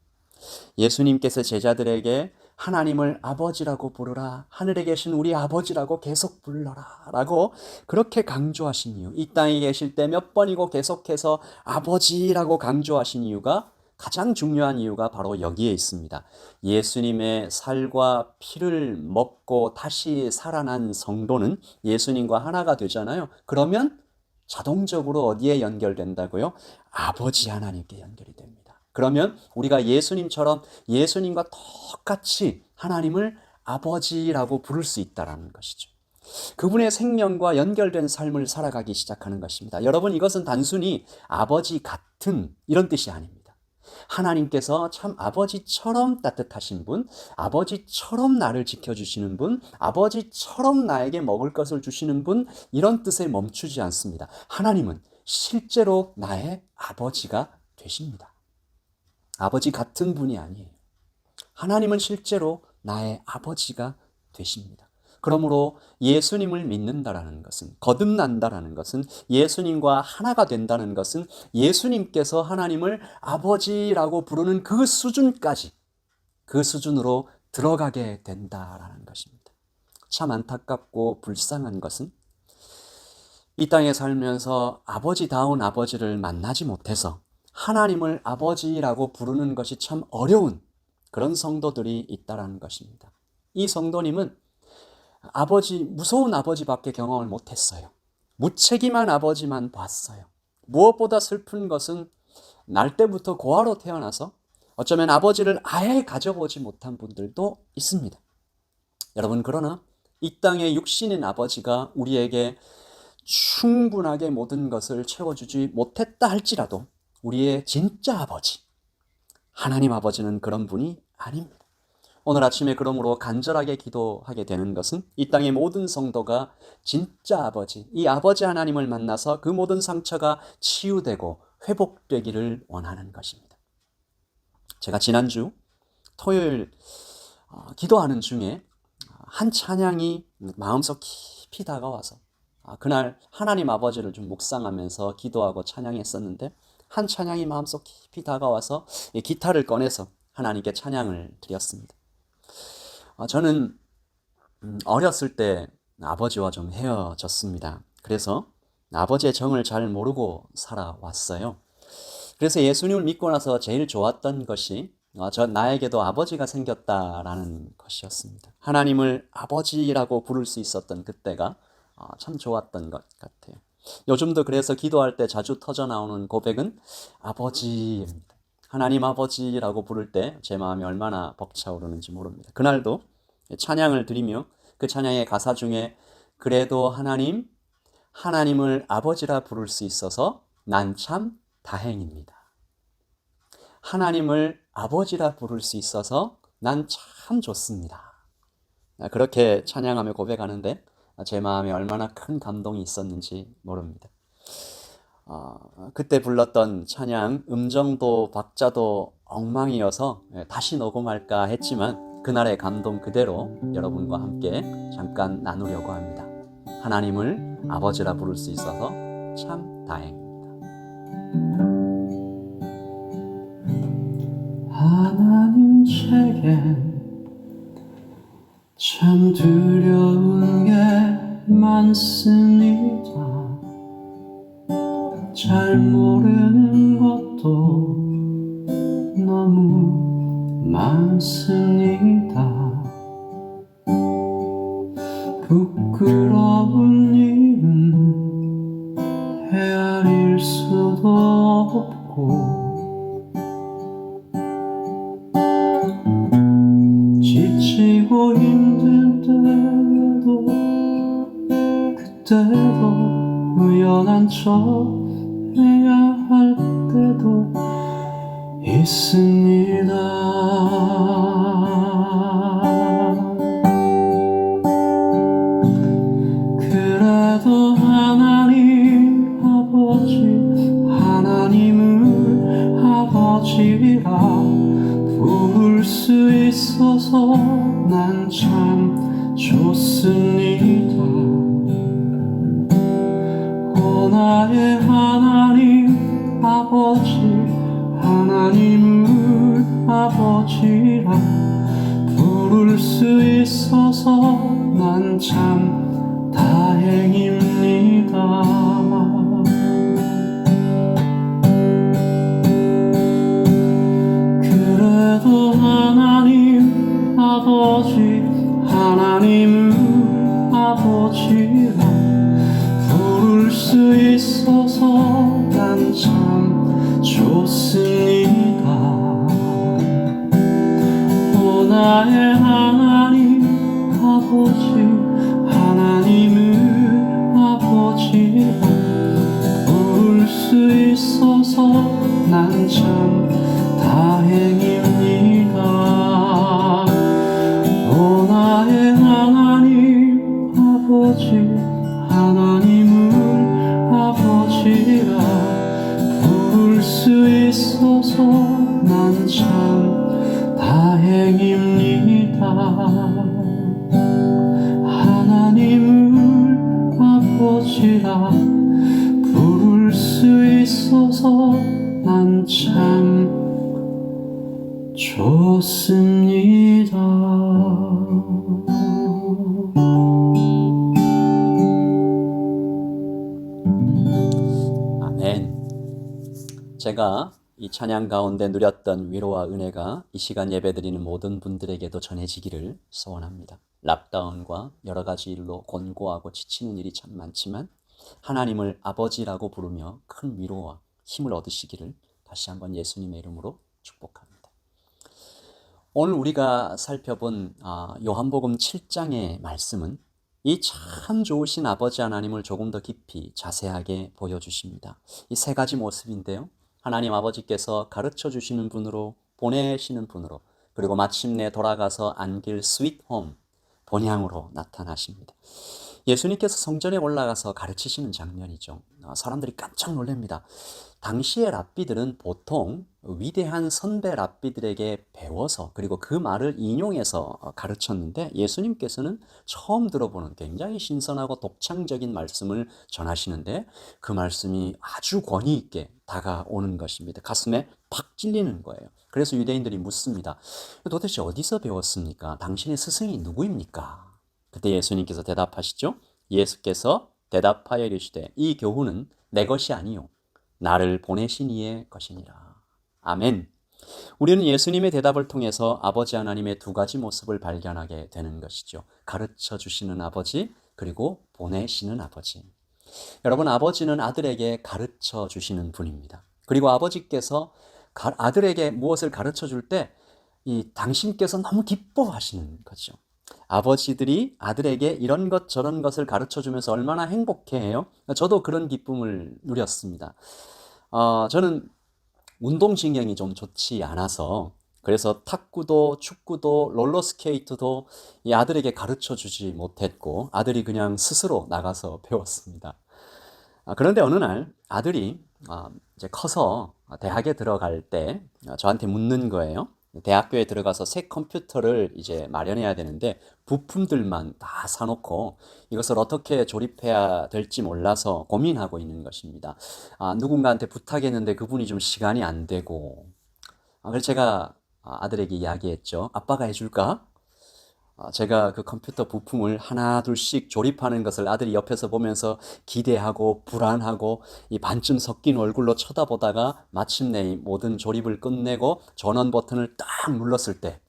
예수님께서 제자들에게 하나님을 아버지라고 부르라, 하늘에 계신 우리 아버지라고 계속 불러라 라고 그렇게 강조하신 이유, 이 땅에 계실 때 몇 번이고 계속해서 아버지라고 강조하신 이유가, 가장 중요한 이유가 바로 여기에 있습니다. 예수님의 살과 피를 먹고 다시 살아난 성도는 예수님과 하나가 되잖아요. 그러면 자동적으로 어디에 연결된다고요? 아버지 하나님께 연결이 됩니다. 그러면 우리가 예수님처럼 예수님과 똑같이 하나님을 아버지라고 부를 수 있다는 것이죠. 그분의 생명과 연결된 삶을 살아가기 시작하는 것입니다. 여러분, 이것은 단순히 아버지 같은 이런 뜻이 아닙니다. 하나님께서 참 아버지처럼 따뜻하신 분, 아버지처럼 나를 지켜주시는 분, 아버지처럼 나에게 먹을 것을 주시는 분, 이런 뜻에 멈추지 않습니다. 하나님은 실제로 나의 아버지가 되십니다. 아버지 같은 분이 아니에요. 하나님은 실제로 나의 아버지가 되십니다. 그러므로 예수님을 믿는다라는 것은, 거듭난다라는 것은, 예수님과 하나가 된다는 것은 예수님께서 하나님을 아버지라고 부르는 그 수준까지, 그 수준으로 들어가게 된다라는 것입니다. 참 안타깝고 불쌍한 것은 이 땅에 살면서 아버지다운 아버지를 만나지 못해서 하나님을 아버지라고 부르는 것이 참 어려운 그런 성도들이 있다라는 것입니다. 이 성도님은 무서운 아버지밖에 경험을 못했어요. 무책임한 아버지만 봤어요. 무엇보다 슬픈 것은 날 때부터 고아로 태어나서 어쩌면 아버지를 아예 가져보지 못한 분들도 있습니다. 여러분, 그러나 이 땅의 육신인 아버지가 우리에게 충분하게 모든 것을 채워주지 못했다 할지라도 우리의 진짜 아버지, 하나님 아버지는 그런 분이 아닙니다. 오늘 아침에 그러므로 간절하게 기도하게 되는 것은 이 땅의 모든 성도가 진짜 아버지, 이 아버지 하나님을 만나서 그 모든 상처가 치유되고 회복되기를 원하는 것입니다. 제가 지난주 토요일 기도하는 중에 한 찬양이 마음속 깊이 다가와서 그날 하나님 아버지를 좀 묵상하면서 기도하고 찬양했었는데, 한 찬양이 마음속 깊이 다가와서 기타를 꺼내서 하나님께 찬양을 드렸습니다. 저는 어렸을 때 아버지와 좀 헤어졌습니다. 그래서 아버지의 정을 잘 모르고 살아왔어요. 그래서 예수님을 믿고 나서 제일 좋았던 것이 나에게도 아버지가 생겼다라는 것이었습니다. 하나님을 아버지라고 부를 수 있었던 그때가 참 좋았던 것 같아요. 요즘도 그래서 기도할 때 자주 터져 나오는 고백은 아버지입니다. 하나님 아버지라고 부를 때 제 마음이 얼마나 벅차오르는지 모릅니다. 그날도 찬양을 드리며 그 찬양의 가사 중에 그래도 하나님을 아버지라 부를 수 있어서 난 참 다행입니다. 하나님을 아버지라 부를 수 있어서 난 참 좋습니다. 그렇게 찬양하며 고백하는데 제 마음에 얼마나 큰 감동이 있었는지 모릅니다. 그때 불렀던 찬양 음정도 박자도 엉망이어서 다시 녹음할까 했지만 그날의 감동 그대로 여러분과 함께 잠깐 나누려고 합니다. 하나님을 아버지라 부를 수 있어서 참 다행입니다. 하나님 제겐 참 두려운 게 많습니다. 잘 모르는 것도 너무 많습니다. 부끄러운 일은 헤아릴 수도 없고 지치고 힘들 때도 그때도 우연한 척 해야 할 때도 있습니다. 그래도 하나님을 아버지라 부를 수 있어서 난 참 좋습니다. 오 나의 하나님 아버지, 하나님을 아버지라 부를 수 있어서 난 참 다행입니다. 그래도 하나님 아버지, 하나님을 아버지라 부를 수 있어서 난 참 좋습니다. 오 나의 하나님 아버지, 하나님을 아버지라 부를 수 있어서 난 참 다행입니다. 오 나의 하나님 아버지, 하나님을 아버지라 부를 수 있어서 난 참 다행입니다. 하나님을 아버지라 부를 수 있어서 난 참 좋습니다. 아멘. 제가 이 찬양 가운데 누렸던 위로와 은혜가 이 시간 예배드리는 모든 분들에게도 전해지기를 소원합니다. 락다운과 여러 가지 일로 곤고하고 지치는 일이 참 많지만 하나님을 아버지라고 부르며 큰 위로와 힘을 얻으시기를 다시 한번 예수님의 이름으로 축복합니다. 오늘 우리가 살펴본 요한복음 7장의 말씀은 이 참 좋으신 아버지 하나님을 조금 더 깊이 자세하게 보여주십니다. 이 세 가지 모습인데요. 하나님 아버지께서 가르쳐 주시는 분으로, 보내시는 분으로, 그리고 마침내 돌아가서 안길 스윗 홈, 본향으로 나타나십니다. 예수님께서 성전에 올라가서 가르치시는 장면이죠. 사람들이 깜짝 놀랍니다. 당시의 랍비들은 보통 위대한 선배 랍비들에게 배워서 그리고 그 말을 인용해서 가르쳤는데 예수님께서는 처음 들어보는 굉장히 신선하고 독창적인 말씀을 전하시는데 그 말씀이 아주 권위 있게 다가오는 것입니다. 가슴에 팍 찔리는 거예요. 그래서 유대인들이 묻습니다. 도대체 어디서 배웠습니까? 당신의 스승이 누구입니까? 그때 예수님께서 대답하시죠. 예수께서 대답하여 이르시되 이 교훈은 내 것이 아니요 나를 보내신 이의 것이니라. 아멘. 우리는 예수님의 대답을 통해서 아버지 하나님의 두 가지 모습을 발견하게 되는 것이죠. 가르쳐 주시는 아버지, 그리고 보내시는 아버지. 여러분, 아버지는 아들에게 가르쳐 주시는 분입니다. 그리고 아버지께서 아들에게 무엇을 가르쳐 줄 때 당신께서 너무 기뻐하시는 거죠. 아버지들이 아들에게 이런 것 저런 것을 가르쳐 주면서 얼마나 행복해해요. 저도 그런 기쁨을 누렸습니다. 저는 운동신경이 좀 좋지 않아서 그래서 탁구도 축구도 롤러스케이트도 이 아들에게 가르쳐 주지 못했고 아들이 그냥 스스로 나가서 배웠습니다. 그런데 어느 날 아들이 이제 커서 대학에 들어갈 때 저한테 묻는 거예요. 대학교에 들어가서 새 컴퓨터를 이제 마련해야 되는데 부품들만 다 사놓고 이것을 어떻게 조립해야 될지 몰라서 고민하고 있는 것입니다. 누군가한테 부탁했는데 그분이 좀 시간이 안 되고 그래서 제가 아들에게 이야기했죠. 아빠가 해줄까? 제가 그 컴퓨터 부품을 하나 둘씩 조립하는 것을 아들이 옆에서 보면서 기대하고 불안하고 이 반쯤 섞인 얼굴로 쳐다보다가 마침내 이 모든 조립을 끝내고 전원 버튼을 딱 눌렀을 때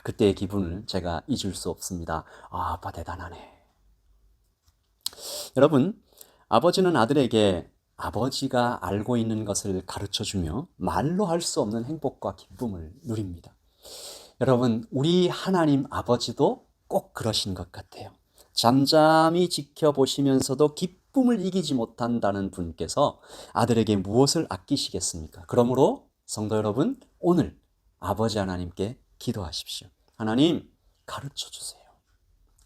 그때의 기분을 제가 잊을 수 없습니다. 아빠 대단하네. 여러분, 아버지는 아들에게 아버지가 알고 있는 것을 가르쳐주며 말로 할 수 없는 행복과 기쁨을 누립니다. 여러분, 우리 하나님 아버지도 꼭 그러신 것 같아요. 잠잠히 지켜보시면서도 기쁨을 이기지 못한다는 분께서 아들에게 무엇을 아끼시겠습니까? 그러므로 성도 여러분, 오늘 아버지 하나님께 기도하십시오. 하나님, 가르쳐 주세요.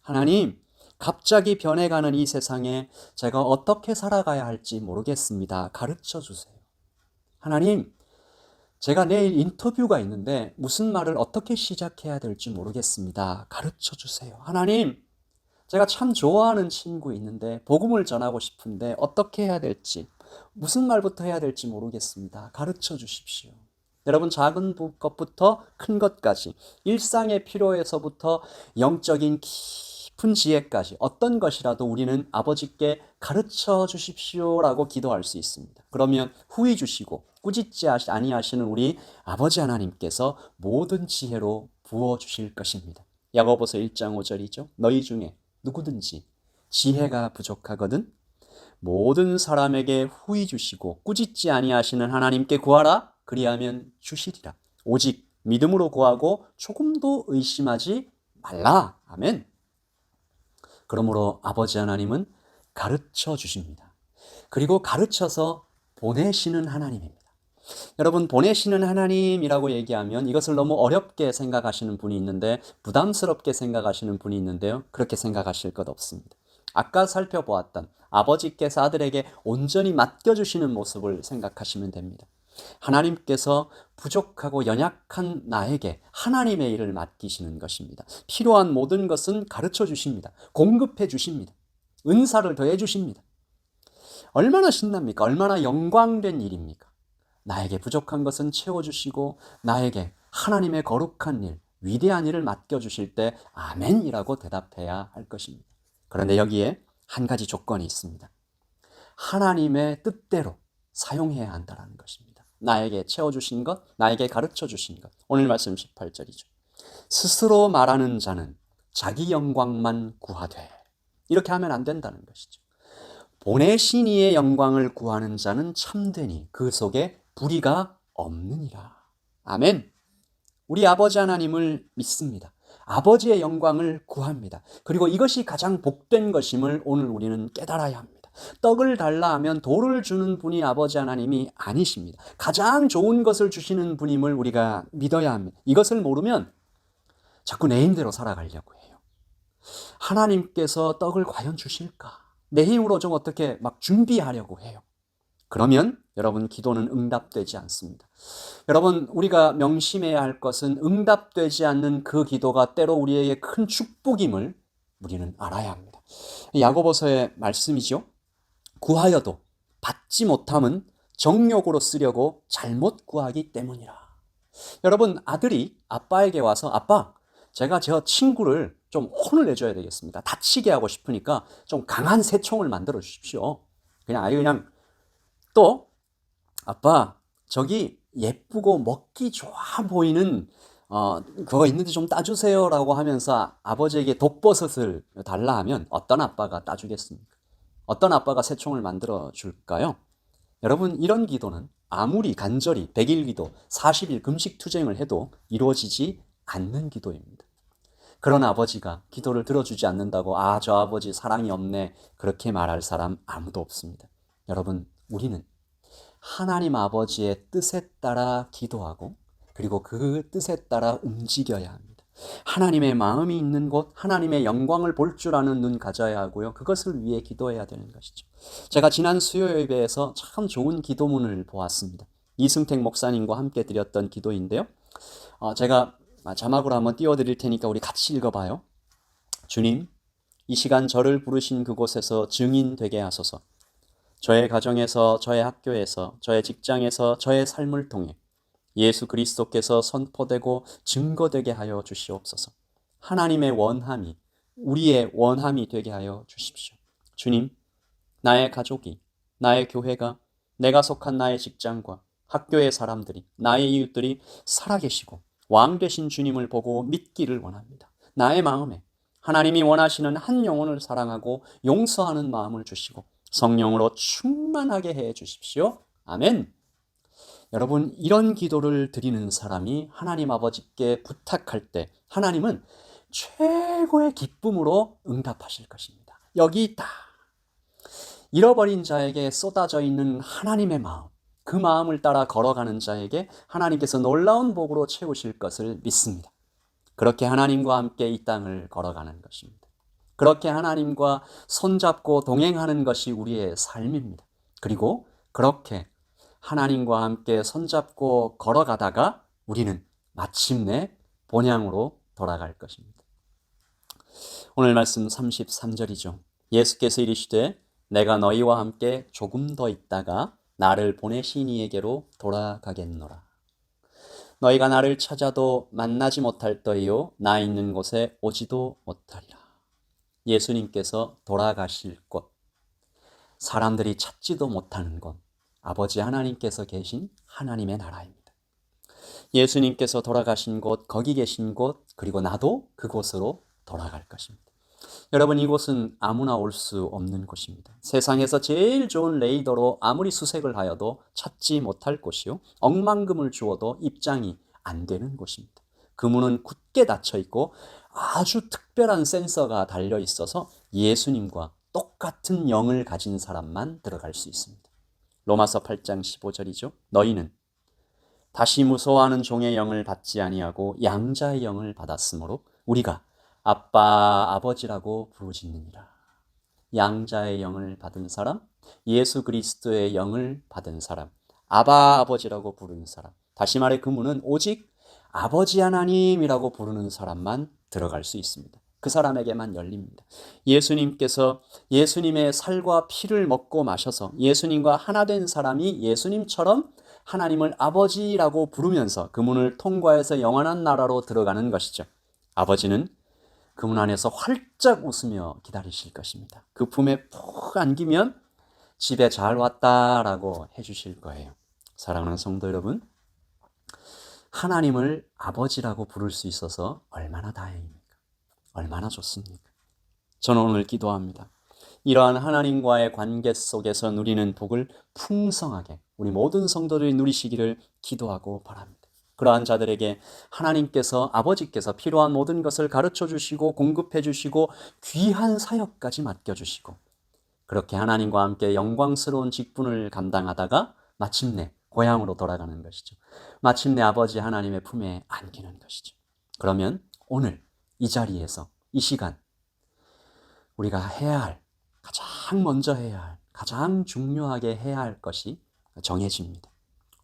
하나님, 갑자기 변해가는 이 세상에 제가 어떻게 살아가야 할지 모르겠습니다. 가르쳐 주세요. 하나님, 제가 내일 인터뷰가 있는데 무슨 말을 어떻게 시작해야 될지 모르겠습니다. 가르쳐 주세요. 하나님, 제가 참 좋아하는 친구 있는데 복음을 전하고 싶은데 어떻게 해야 될지, 무슨 말부터 해야 될지 모르겠습니다. 가르쳐 주십시오. 여러분, 작은 것부터 큰 것까지, 일상의 필요에서부터 영적인 깊은 지혜까지 어떤 것이라도 우리는 아버지께 가르쳐 주십시오라고 기도할 수 있습니다. 그러면 후히 주시고 꾸짖지 아니하시는 우리 아버지 하나님께서 모든 지혜로 부어주실 것입니다. 야고보서 1장 5절이죠. 너희 중에 누구든지 지혜가 부족하거든 모든 사람에게 후히 주시고 꾸짖지 아니하시는 하나님께 구하라. 그리하면 주시리라. 오직 믿음으로 구하고 조금도 의심하지 말라. 아멘. 그러므로 아버지 하나님은 가르쳐 주십니다. 그리고 가르쳐서 보내시는 하나님입니다. 여러분, 보내시는 하나님이라고 얘기하면 이것을 너무 어렵게 생각하시는 분이 있는데 부담스럽게 생각하시는 분이 있는데요. 그렇게 생각하실 것 없습니다. 아까 살펴보았던 아버지께서 아들에게 온전히 맡겨주시는 모습을 생각하시면 됩니다. 하나님께서 부족하고 연약한 나에게 하나님의 일을 맡기시는 것입니다. 필요한 모든 것은 가르쳐 주십니다. 공급해 주십니다. 은사를 더해 주십니다. 얼마나 신납니까? 얼마나 영광된 일입니까? 나에게 부족한 것은 채워주시고 나에게 하나님의 거룩한 일, 위대한 일을 맡겨주실 때 아멘이라고 대답해야 할 것입니다. 그런데 여기에 한 가지 조건이 있습니다. 하나님의 뜻대로 사용해야 한다는 것입니다. 나에게 채워주신 것, 나에게 가르쳐주신 것. 오늘 말씀 18절이죠. 스스로 말하는 자는 자기 영광만 구하되 이렇게 하면 안 된다는 것이죠. 보내신 이의 영광을 구하는 자는 참되니 그 속에 불의가 없느니라. 아멘. 우리 아버지 하나님을 믿습니다. 아버지의 영광을 구합니다. 그리고 이것이 가장 복된 것임을 오늘 우리는 깨달아야 합니다. 떡을 달라 하면 돌을 주는 분이 아버지 하나님이 아니십니다. 가장 좋은 것을 주시는 분임을 우리가 믿어야 합니다. 이것을 모르면 자꾸 내 힘대로 살아가려고 해요. 하나님께서 떡을 과연 주실까? 내 힘으로 좀 어떻게 막 준비하려고 해요. 그러면 여러분 기도는 응답되지 않습니다. 여러분 우리가 명심해야 할 것은 응답되지 않는 그 기도가 때로 우리에게 큰 축복임을 우리는 알아야 합니다. 야고보서의 말씀이죠. 구하여도 받지 못함은 정욕으로 쓰려고 잘못 구하기 때문이라. 여러분 아들이 아빠에게 와서 아빠 제가 저 친구를 좀 혼을 내줘야 되겠습니다. 다치게 하고 싶으니까 좀 강한 새총을 만들어 주십시오. 그냥 또 아빠 저기 예쁘고 먹기 좋아 보이는 그거 있는데 좀 따주세요 라고 하면서 아버지에게 독버섯을 달라 하면 어떤 아빠가 따주겠습니까? 어떤 아빠가 새총을 만들어 줄까요? 여러분 이런 기도는 아무리 간절히 100일 기도 40일 금식 투쟁을 해도 이루어지지 않는 기도입니다. 그런 아버지가 기도를 들어주지 않는다고 저 아버지 사랑이 없네 그렇게 말할 사람 아무도 없습니다. 여러분 우리는 하나님 아버지의 뜻에 따라 기도하고 그리고 그 뜻에 따라 움직여야 합니다. 하나님의 마음이 있는 곳, 하나님의 영광을 볼 줄 아는 눈 가져야 하고요. 그것을 위해 기도해야 되는 것이죠. 제가 지난 수요 예배에서 참 좋은 기도문을 보았습니다. 이승택 목사님과 함께 드렸던 기도인데요. 제가 자막으로 한번 띄워드릴 테니까 우리 같이 읽어봐요. 주님, 이 시간 저를 부르신 그곳에서 증인 되게 하소서. 저의 가정에서, 저의 학교에서, 저의 직장에서, 저의 삶을 통해 예수 그리스도께서 선포되고 증거되게 하여 주시옵소서. 하나님의 원함이 우리의 원함이 되게 하여 주십시오. 주님, 나의 가족이, 나의 교회가, 내가 속한 나의 직장과 학교의 사람들이, 나의 이웃들이 살아계시고 왕 되신 주님을 보고 믿기를 원합니다. 나의 마음에 하나님이 원하시는 한 영혼을 사랑하고 용서하는 마음을 주시고 성령으로 충만하게 해 주십시오. 아멘. 여러분 이런 기도를 드리는 사람이 하나님 아버지께 부탁할 때 하나님은 최고의 기쁨으로 응답하실 것입니다. 여기 있다. 잃어버린 자에게 쏟아져 있는 하나님의 마음, 그 마음을 따라 걸어가는 자에게 하나님께서 놀라운 복으로 채우실 것을 믿습니다. 그렇게 하나님과 함께 이 땅을 걸어가는 것입니다. 그렇게 하나님과 손잡고 동행하는 것이 우리의 삶입니다. 그리고 그렇게 하나님과 함께 손잡고 걸어가다가 우리는 마침내 본향으로 돌아갈 것입니다. 오늘 말씀 33절이죠. 예수께서 이르시되 내가 너희와 함께 조금 더 있다가 나를 보내신 이에게로 돌아가겠노라. 너희가 나를 찾아도 만나지 못할 터이요 나 있는 곳에 오지도 못하리라. 예수님께서 돌아가실 곳, 사람들이 찾지도 못하는 곳, 아버지 하나님께서 계신 하나님의 나라입니다. 예수님께서 돌아가신 곳, 거기 계신 곳, 그리고 나도 그곳으로 돌아갈 것입니다. 여러분 이곳은 아무나 올 수 없는 곳입니다. 세상에서 제일 좋은 레이더로 아무리 수색을 하여도 찾지 못할 곳이요. 억만금을 주어도 입장이 안 되는 곳입니다. 그 문은 굳게 닫혀 있고 아주 특별한 센서가 달려 있어서 예수님과 똑같은 영을 가진 사람만 들어갈 수 있습니다. 로마서 8장 15절이죠. 너희는 다시 무서워하는 종의 영을 받지 아니하고 양자의 영을 받았으므로 우리가 아빠, 아버지라고 부르짖느니라. 양자의 영을 받은 사람, 예수 그리스도의 영을 받은 사람, 아바, 아버지라고 부르는 사람. 다시 말해 그 문은 오직 아버지 하나님이라고 부르는 사람만 들어갈 수 있습니다. 그 사람에게만 열립니다. 예수님께서 예수님의 살과 피를 먹고 마셔서 예수님과 하나 된 사람이 예수님처럼 하나님을 아버지라고 부르면서 그 문을 통과해서 영원한 나라로 들어가는 것이죠. 아버지는 그 문 안에서 활짝 웃으며 기다리실 것입니다. 그 품에 푹 안기면 집에 잘 왔다라고 해주실 거예요. 사랑하는 성도 여러분, 하나님을 아버지라고 부를 수 있어서 얼마나 다행입니까? 얼마나 좋습니까? 저는 오늘 기도합니다. 이러한 하나님과의 관계 속에서 누리는 복을 풍성하게 우리 모든 성도들이 누리시기를 기도하고 바랍니다. 그러한 자들에게 하나님께서 아버지께서 필요한 모든 것을 가르쳐 주시고 공급해 주시고 귀한 사역까지 맡겨 주시고 그렇게 하나님과 함께 영광스러운 직분을 감당하다가 마침내 고향으로 돌아가는 것이죠. 마침내 아버지 하나님의 품에 안기는 것이죠. 그러면 오늘 이 자리에서 이 시간 우리가 해야 할 가장 먼저 해야 할 가장 중요하게 해야 할 것이 정해집니다.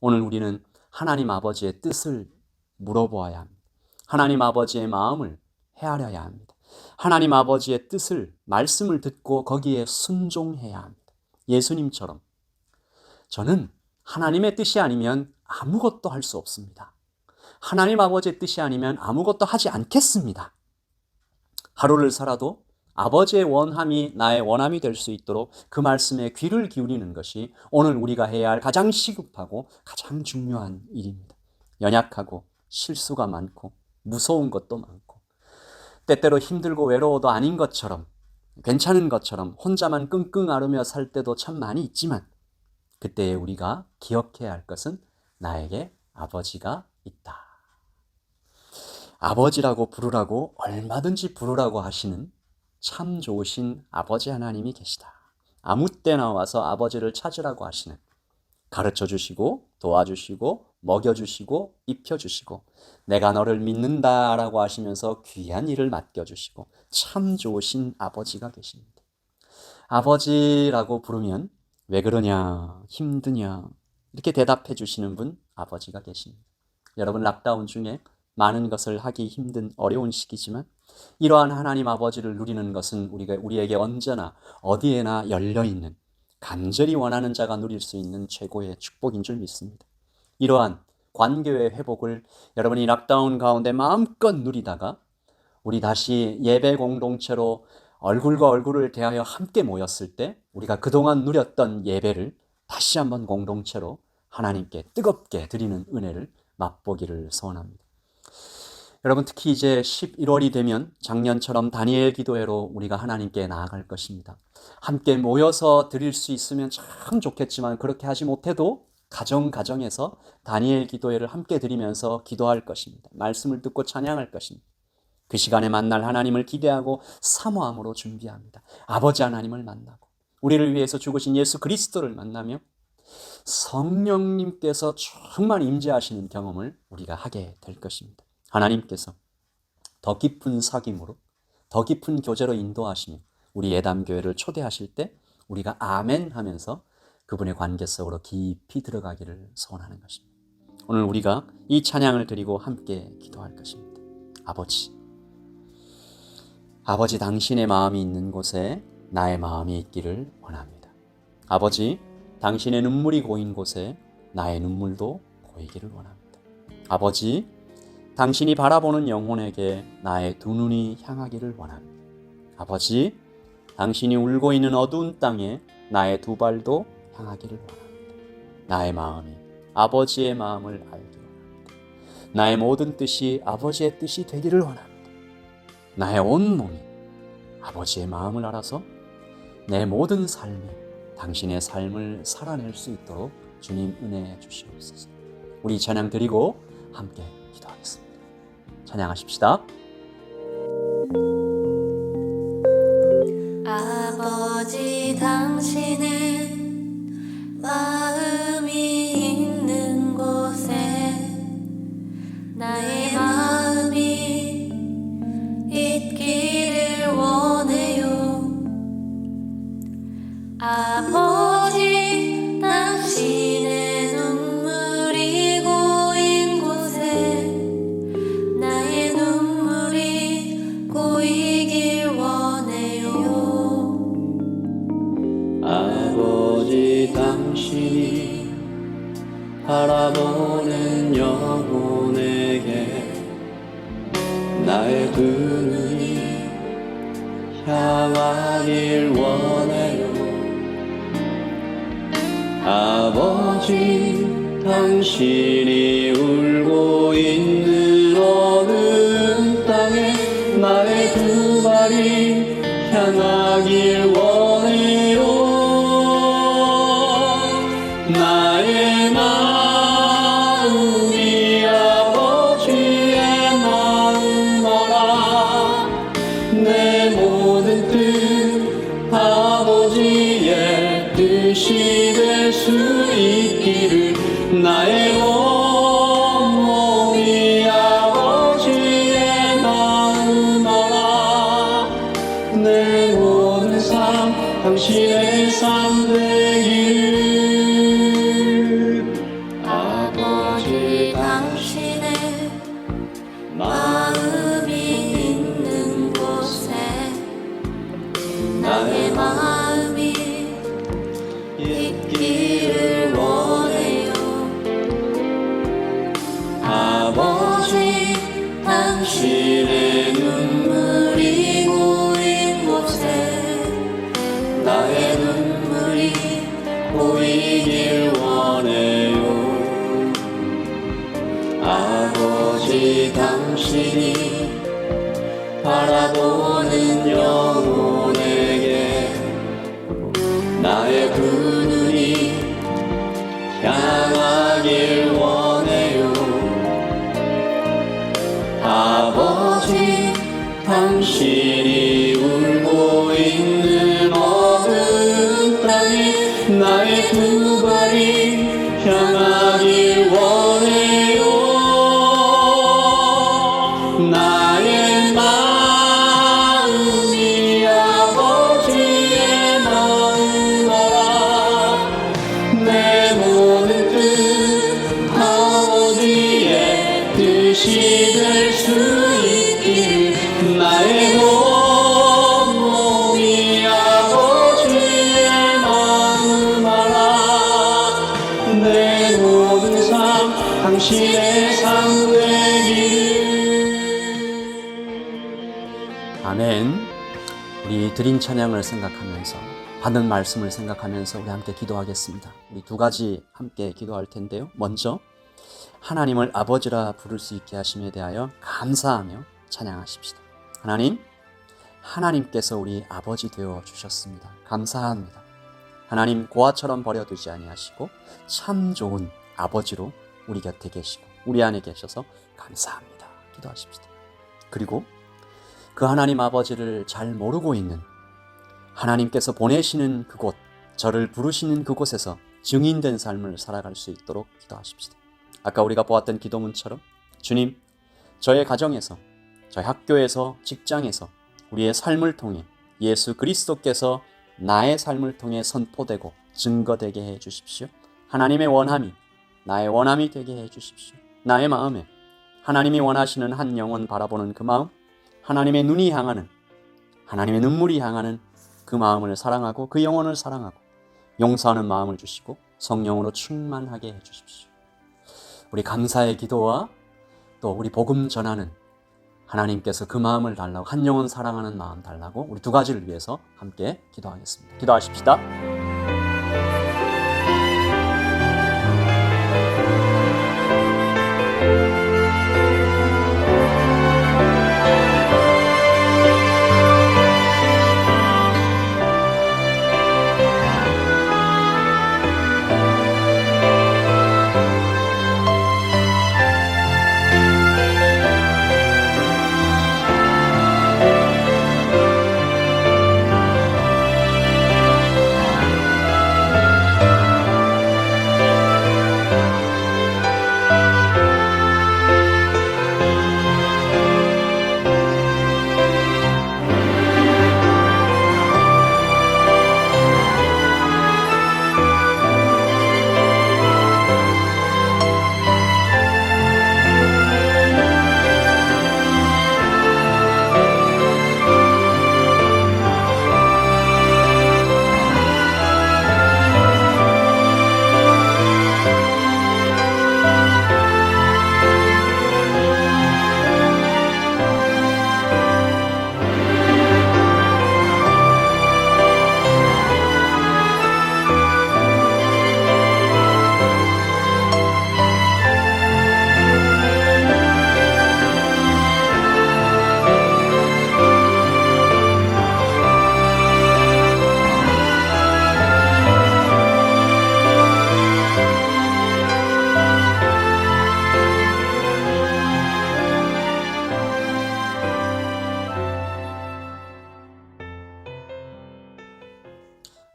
오늘 우리는 하나님 아버지의 뜻을 물어보아야 합니다. 하나님 아버지의 마음을 헤아려야 합니다. 하나님 아버지의 뜻을 말씀을 듣고 거기에 순종해야 합니다. 예수님처럼 저는 하나님의 뜻이 아니면 아무것도 할 수 없습니다. 하나님 아버지의 뜻이 아니면 아무것도 하지 않겠습니다. 하루를 살아도 아버지의 원함이 나의 원함이 될 수 있도록 그 말씀에 귀를 기울이는 것이 오늘 우리가 해야 할 가장 시급하고 가장 중요한 일입니다. 연약하고 실수가 많고 무서운 것도 많고 때때로 힘들고 외로워도 아닌 것처럼 괜찮은 것처럼 혼자만 끙끙 앓으며 살 때도 참 많이 있지만 그때에 우리가 기억해야 할 것은 나에게 아버지가 있다. 아버지라고 부르라고 얼마든지 부르라고 하시는 참 좋으신 아버지 하나님이 계시다. 아무 때나 와서 아버지를 찾으라고 하시는 가르쳐 주시고 도와주시고 먹여주시고 입혀주시고 내가 너를 믿는다라고 하시면서 귀한 일을 맡겨주시고 참 좋으신 아버지가 계십니다. 아버지라고 부르면 왜 그러냐 힘드냐 이렇게 대답해 주시는 분 아버지가 계십니다. 여러분 락다운 중에 많은 것을 하기 힘든 어려운 시기지만 이러한 하나님 아버지를 누리는 것은 우리에게 언제나 어디에나 열려있는 간절히 원하는 자가 누릴 수 있는 최고의 축복인 줄 믿습니다. 이러한 관계의 회복을 여러분이 락다운 가운데 마음껏 누리다가 우리 다시 예배 공동체로 얼굴과 얼굴을 대하여 함께 모였을 때 우리가 그동안 누렸던 예배를 다시 한번 공동체로 하나님께 뜨겁게 드리는 은혜를 맛보기를 소원합니다. 여러분 특히 이제 11월이 되면 작년처럼 다니엘 기도회로 우리가 하나님께 나아갈 것입니다. 함께 모여서 드릴 수 있으면 참 좋겠지만 그렇게 하지 못해도 가정에서 다니엘 기도회를 함께 드리면서 기도할 것입니다. 말씀을 듣고 찬양할 것입니다. 그 시간에 만날 하나님을 기대하고 사모함으로 준비합니다. 아버지 하나님을 만나고 우리를 위해서 죽으신 예수 그리스도를 만나며 성령님께서 정말 임재하시는 경험을 우리가 하게 될 것입니다. 하나님께서 더 깊은 사귐으로 더 깊은 교제로 인도하시며 우리 예담교회를 초대하실 때 우리가 아멘 하면서 그분의 관계 속으로 깊이 들어가기를 소원하는 것입니다. 오늘 우리가 이 찬양을 드리고 함께 기도할 것입니다. 아버지 당신의 마음이 있는 곳에 나의 마음이 있기를 원합니다. 아버지 당신의 눈물이 고인 곳에 나의 눈물도 고이기를 원합니다. 아버지 당신이 바라보는 영혼에게 나의 두 눈이 향하기를 원합니다. 아버지 당신이 울고 있는 어두운 땅에 나의 두 발도 향하기를 원합니다. 나의 마음이 아버지의 마음을 알기를 원합니다. 나의 모든 뜻이 아버지의 뜻이 되기를 원합니다. 나의 온 몸이 아버지의 마음을 알아서 내 모든 삶이 당신의 삶을 살아낼 수 있도록 주님 은혜해 주시옵소서. 우리 찬양 드리고 함께 기도하겠습니다. 찬양하십시다. 아버지 당신은 마음이 있는 곳에 나의 마음이 있기를 원해요. 아버지 당신의 눈물이 고인 곳에 나의 눈물이 고이길 원해요. 아버지 당신이 바라보는 영혼에게 나의 두 눈이 향하길 원해요. 아버지 당신이 울고 있는 어느 땅에 나의 두 발이 향하길 원해요. 나의 마음이 아버지의 마음아라 내 모든 뜻 아버지의 뜻이 될 수 있기를 나의 온 몸이 아버지의 마음 알아 내 모든 삶 당신의 삶 되기를 아버지 당신의 마음이 있는 곳에 나의 마음이 있기를 원해요. 아버지 당신의 눈물이 고인 곳에 나의 눈물이 고이길 원해요. 아버지 당신이 바라보는 영혼에게 나의 두 눈이 향하길 원해요. 아버지 당신이 울고 있는 어두운 땅에 나의 두 발이 향하길 원해요. 나의 마음이 아버지의 마음 알아 내 모든 뜻 아버지의 뜻이 될 수 있기를 나의 온 몸이 아버지의 마음 알아 내 모든 삶 당신의 삶 되기를 아멘. 우리 드린 찬양을 생각하면서 받은 말씀을 생각하면서 우리 함께 기도하겠습니다. 우리 두 가지 함께 기도할 텐데요. 먼저 하나님을 아버지라 부를 수 있게 하심에 대하여 감사하며 찬양하십시다. 하나님, 하나님께서 우리 아버지 되어 주셨습니다. 감사합니다. 하나님 고아처럼 버려두지 아니하시고 참 좋은 아버지로 우리 곁에 계시고 우리 안에 계셔서 감사합니다. 기도하십시다. 그리고 그 하나님 아버지를 잘 모르고 있는 하나님께서 보내시는 그곳, 저를 부르시는 그곳에서 증인된 삶을 살아갈 수 있도록 기도하십시다. 아까 우리가 보았던 기도문처럼 주님, 저의 가정에서, 저희 학교에서, 직장에서 우리의 삶을 통해 예수 그리스도께서 나의 삶을 통해 선포되고 증거되게 해 주십시오. 하나님의 원함이 나의 원함이 되게 해 주십시오. 나의 마음에 하나님이 원하시는 한 영혼 바라보는 그 마음, 하나님의 눈이 향하는, 하나님의 눈물이 향하는 그 마음을 사랑하고 그 영혼을 사랑하고 용서하는 마음을 주시고 성령으로 충만하게 해 주십시오. 우리 감사의 기도와 또 우리 복음 전하는 하나님께서 그 마음을 달라고, 한 영혼 사랑하는 마음 달라고 우리 두 가지를 위해서 함께 기도하겠습니다. 기도하십시다.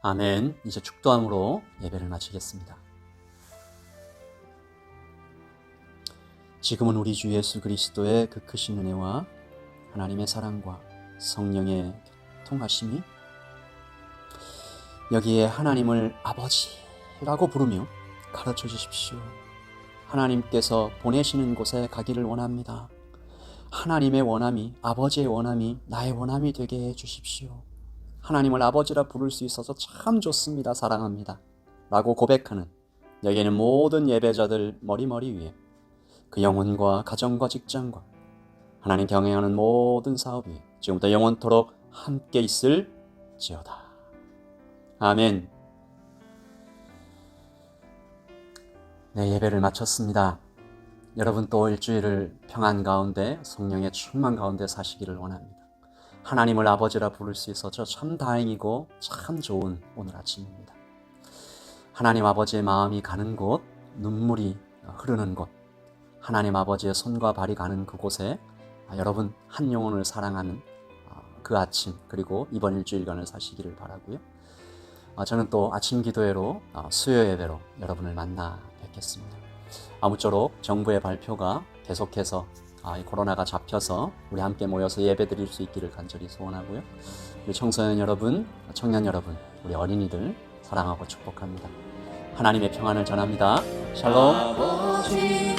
아멘. 이제 축도함으로 예배를 마치겠습니다. 지금은 우리 주 예수 그리스도의 그 크신 은혜와 하나님의 사랑과 성령의 통하심이 여기에 하나님을 아버지라고 부르며 가르쳐 주십시오. 하나님께서 보내시는 곳에 가기를 원합니다. 하나님의 원함이, 아버지의 원함이 나의 원함이 되게 해 주십시오. 하나님을 아버지라 부를 수 있어서 참 좋습니다. 사랑합니다. 라고 고백하는 여기에는 모든 예배자들 머리 위에 그 영혼과 가정과 직장과 하나님 경영하는 모든 사업 위에 지금부터 영원토록 함께 있을지어다. 아멘. 네, 예배를 마쳤습니다. 여러분 또 일주일을 평안 가운데 성령의 충만 가운데 사시기를 원합니다. 하나님을 아버지라 부를 수 있어서 참 다행이고 참 좋은 오늘 아침입니다. 하나님 아버지의 마음이 가는 곳, 눈물이 흐르는 곳, 하나님 아버지의 손과 발이 가는 그곳에 여러분 한 영혼을 사랑하는 그 아침, 그리고 이번 일주일간을 사시기를 바라고요. 저는 또 아침 기도회로 수요 예배로 여러분을 만나 뵙겠습니다. 아무쪼록 정부의 발표가 계속해서 이 코로나가 잡혀서 우리 함께 모여서 예배 드릴 수 있기를 간절히 소원하고요. 우리 청소년 여러분, 청년 여러분, 우리 어린이들 사랑하고 축복합니다. 하나님의 평안을 전합니다. 샬롬. 아버지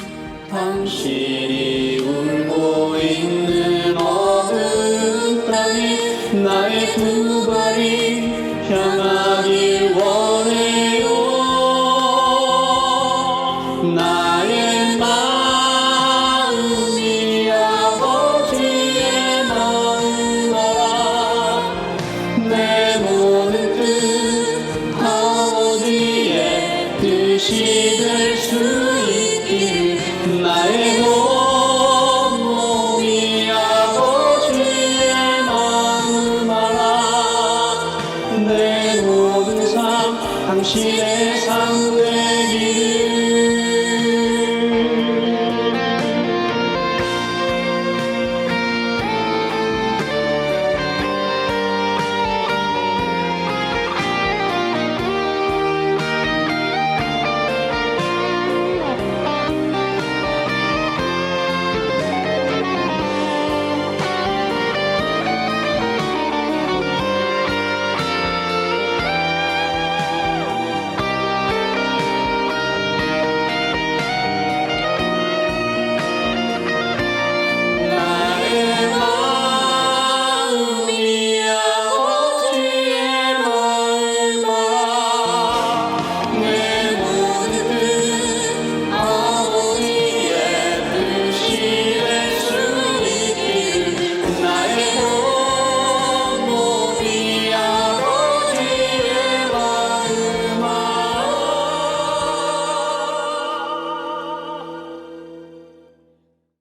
당신이 울고 있는 어느 땅에 나의 두 발이 향하길 원해요.